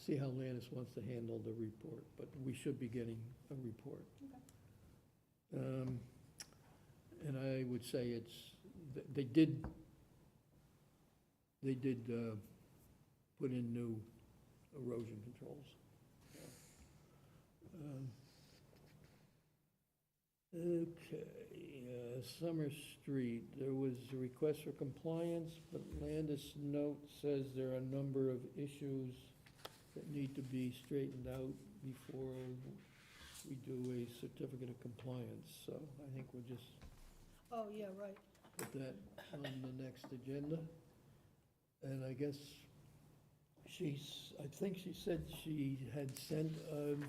[SPEAKER 1] see how Landis wants to handle the report, but we should be getting a report. And I would say they did put in new erosion controls. Okay, Summer Street, there was a request for compliance, but Landis note says there are a number of issues that need to be straightened out before we do a certificate of compliance, so I think we'll just
[SPEAKER 4] Oh, yeah, right.
[SPEAKER 1] put that on the next agenda. And I guess I think she said she had sent an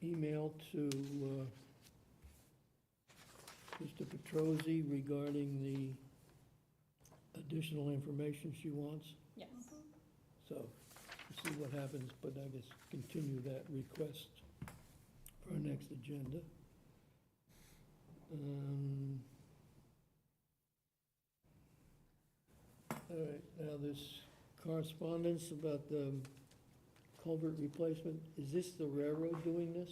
[SPEAKER 1] email to Mr. Petrosi regarding the additional information she wants.
[SPEAKER 7] Yes.
[SPEAKER 1] So, we'll see what happens, but I guess continue that request for our next agenda. All right, now this correspondence about the culvert replacement, is this the railroad doing this?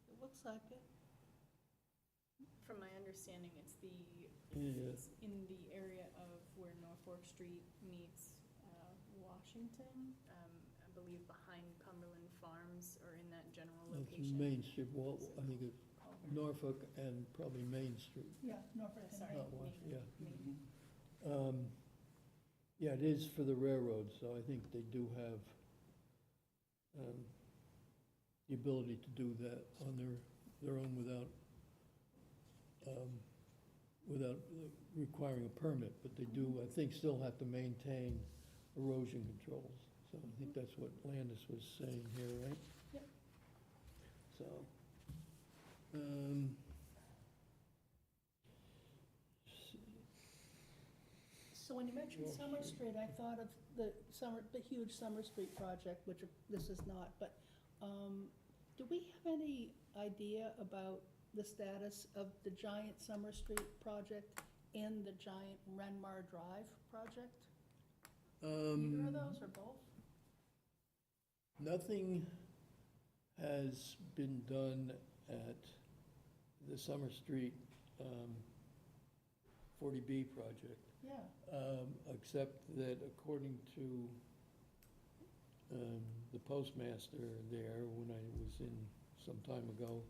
[SPEAKER 4] It looks like it.
[SPEAKER 7] From my understanding, it's
[SPEAKER 1] Yeah.
[SPEAKER 7] it's in the area of where Norfolk Street meets Washington, I believe behind Cumberland Farms, or in that general
[SPEAKER 1] It's
[SPEAKER 7] location.
[SPEAKER 1] Main Street, well, I think it's Norfolk and probably Main Street.
[SPEAKER 4] Yeah, Norfolk and
[SPEAKER 7] Sorry.
[SPEAKER 1] Not
[SPEAKER 4] Maine.
[SPEAKER 1] Washington,
[SPEAKER 7] Maybe.
[SPEAKER 1] yeah. Yeah, it is for the railroad, so I think they do have the ability to do that on their own without requiring a permit, but they do, I think, still have to maintain erosion controls. So I think that's what Landis was saying here, right?
[SPEAKER 4] Yep.
[SPEAKER 1] So,
[SPEAKER 4] So when you mentioned
[SPEAKER 1] Well,
[SPEAKER 4] Summer
[SPEAKER 1] sure.
[SPEAKER 4] Street, I thought of the huge Summer Street project, which this is not, but, do we have any idea about the status of the giant Summer Street project and the giant Renmar Drive project? Either of those or both?
[SPEAKER 1] Nothing has been done at the Summer Street 40B project,
[SPEAKER 4] Yeah,
[SPEAKER 1] except that according to the postmaster there, when I was in some time ago,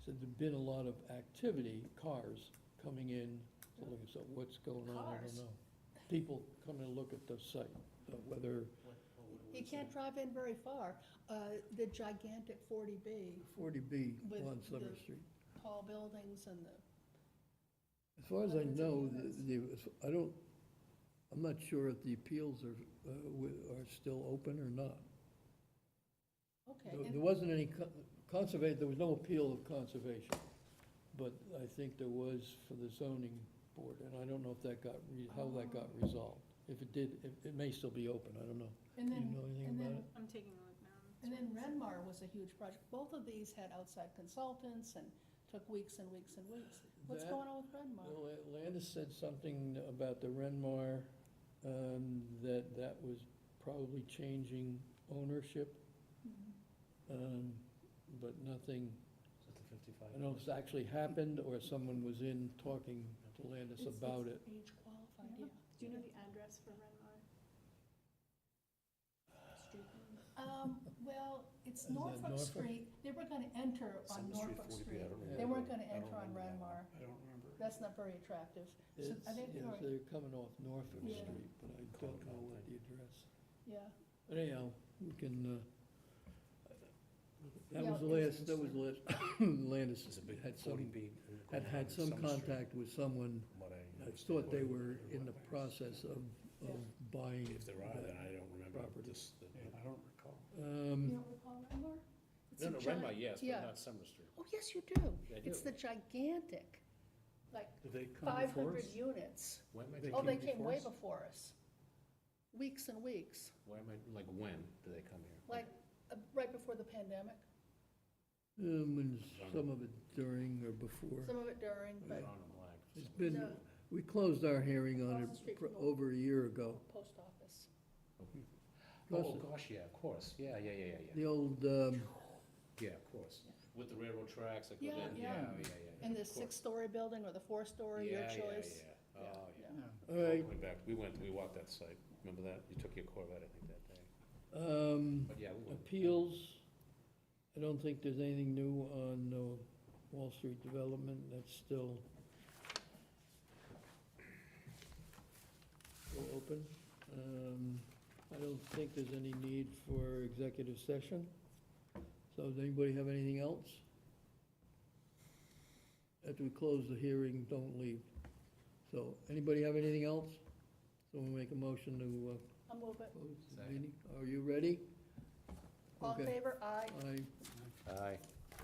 [SPEAKER 1] said there'd been a lot of activity, cars coming in, to look at, so what's going on, I
[SPEAKER 4] Cars?
[SPEAKER 1] don't know. People come and look at the site, whether
[SPEAKER 4] you can't drive in very far. The gigantic 40B,
[SPEAKER 1] 40B
[SPEAKER 4] With
[SPEAKER 1] on Summer
[SPEAKER 4] the-
[SPEAKER 1] Street.
[SPEAKER 4] tall buildings and the,
[SPEAKER 1] As far as I
[SPEAKER 4] Hundreds of
[SPEAKER 1] know,
[SPEAKER 4] units.
[SPEAKER 1] I'm not sure if the appeals are still open or not.
[SPEAKER 4] okay.
[SPEAKER 1] There
[SPEAKER 4] and-
[SPEAKER 1] wasn't any There was no appeal of conservation, but I think there was for the zoning board, and I don't know if that how that got resolved. If it did, it may still be open, I don't know.
[SPEAKER 4] And
[SPEAKER 1] Do you
[SPEAKER 4] then,
[SPEAKER 1] know anything
[SPEAKER 4] and
[SPEAKER 1] about
[SPEAKER 4] then,
[SPEAKER 1] it?
[SPEAKER 7] I'm taking a look now.
[SPEAKER 4] and then Renmar was a huge project. Both of these had outside consultants and took weeks and weeks and weeks. What's
[SPEAKER 1] That-
[SPEAKER 4] going on with Renmar?
[SPEAKER 1] Landis said something about the Renmar, that was probably changing ownership,
[SPEAKER 4] Mhm.
[SPEAKER 1] but nothing,
[SPEAKER 5] Is it the 55?
[SPEAKER 1] I don't know if it's actually happened or someone was in talking to Landis about it.
[SPEAKER 4] It's age qualified, yeah.
[SPEAKER 7] Do you know the address for Renmar? Street name?
[SPEAKER 4] Well, it's
[SPEAKER 1] Is that
[SPEAKER 4] Norfolk
[SPEAKER 1] Norfolk?
[SPEAKER 4] Street. They were gonna enter on
[SPEAKER 5] Summer Street,
[SPEAKER 4] Norfolk
[SPEAKER 5] 40B,
[SPEAKER 4] Street.
[SPEAKER 5] I don't
[SPEAKER 1] remember.
[SPEAKER 4] They weren't gonna
[SPEAKER 5] I don't
[SPEAKER 4] enter on
[SPEAKER 5] remember that one.
[SPEAKER 4] Renmar.
[SPEAKER 8] I don't remember.
[SPEAKER 4] That's not very attractive. So
[SPEAKER 1] It's,
[SPEAKER 4] I think,
[SPEAKER 1] yes,
[SPEAKER 4] all right,
[SPEAKER 1] they're coming off Norfolk
[SPEAKER 4] Yeah.
[SPEAKER 1] Street, but I don't know what the address.
[SPEAKER 4] yeah.
[SPEAKER 1] But anyhow, we can, that
[SPEAKER 4] Yeah,
[SPEAKER 1] was the
[SPEAKER 4] it's-
[SPEAKER 1] last, Landis
[SPEAKER 5] It's a big
[SPEAKER 1] had some,
[SPEAKER 5] 40B.
[SPEAKER 1] had some
[SPEAKER 5] Summer Street,
[SPEAKER 1] contact with someone.
[SPEAKER 5] what
[SPEAKER 1] I
[SPEAKER 5] understand.
[SPEAKER 1] thought they were in the process of buying.
[SPEAKER 5] If there are,
[SPEAKER 1] that.
[SPEAKER 5] then I don't remember
[SPEAKER 1] property.
[SPEAKER 5] this.
[SPEAKER 8] I don't recall.
[SPEAKER 4] You don't recall Renmar? It's
[SPEAKER 5] No,
[SPEAKER 4] a
[SPEAKER 5] no,
[SPEAKER 4] giant-
[SPEAKER 5] Renmar, yes,
[SPEAKER 4] yeah.
[SPEAKER 5] but not Summer Street.
[SPEAKER 4] Oh, yes, you do.
[SPEAKER 5] I
[SPEAKER 4] It's
[SPEAKER 5] do.
[SPEAKER 4] the gigantic, like
[SPEAKER 8] Did they come
[SPEAKER 4] 500
[SPEAKER 8] before us?
[SPEAKER 4] units.
[SPEAKER 5] When am I,
[SPEAKER 8] They
[SPEAKER 4] Oh, they
[SPEAKER 8] came
[SPEAKER 4] came
[SPEAKER 8] before
[SPEAKER 4] way
[SPEAKER 8] us?
[SPEAKER 4] before us. Weeks and weeks,
[SPEAKER 5] why am I, like, when do they come here?
[SPEAKER 4] like, right before the pandemic.
[SPEAKER 1] When some of it during or before.
[SPEAKER 4] Some of it during, but
[SPEAKER 5] Drawing a blank.
[SPEAKER 1] It's been,
[SPEAKER 4] No.
[SPEAKER 1] we closed our hearing on
[SPEAKER 4] Across the street
[SPEAKER 1] it
[SPEAKER 4] from
[SPEAKER 1] over a year ago.
[SPEAKER 4] post office.
[SPEAKER 5] Oh, gosh, yeah, of course, yeah.
[SPEAKER 1] The old,
[SPEAKER 5] Yeah, of course. With the railroad tracks that go
[SPEAKER 4] Yeah,
[SPEAKER 5] in,
[SPEAKER 4] yeah.
[SPEAKER 5] yeah.
[SPEAKER 4] And the
[SPEAKER 5] of course.
[SPEAKER 4] six-story building or the four-story, your choice.
[SPEAKER 5] Yeah. Oh, yeah.
[SPEAKER 8] Yeah.
[SPEAKER 1] all right,
[SPEAKER 5] Way back, we walked that site, remember that? You took your Corvette, I think, that day. But yeah, we went.
[SPEAKER 1] appeals. I don't think there's anything new on Wall Street Development. That's still open. I don't think there's any need for executive session. So does anybody have anything else? After we close the hearing, don't leave. So, anybody have anything else? So we'll make a motion to
[SPEAKER 4] I'll move it.
[SPEAKER 1] close the
[SPEAKER 5] Second.
[SPEAKER 1] meeting. Are you ready?
[SPEAKER 4] All in
[SPEAKER 1] Okay.
[SPEAKER 4] favor? Aye.
[SPEAKER 1] Aye.
[SPEAKER 5] Aye.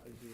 [SPEAKER 1] I do.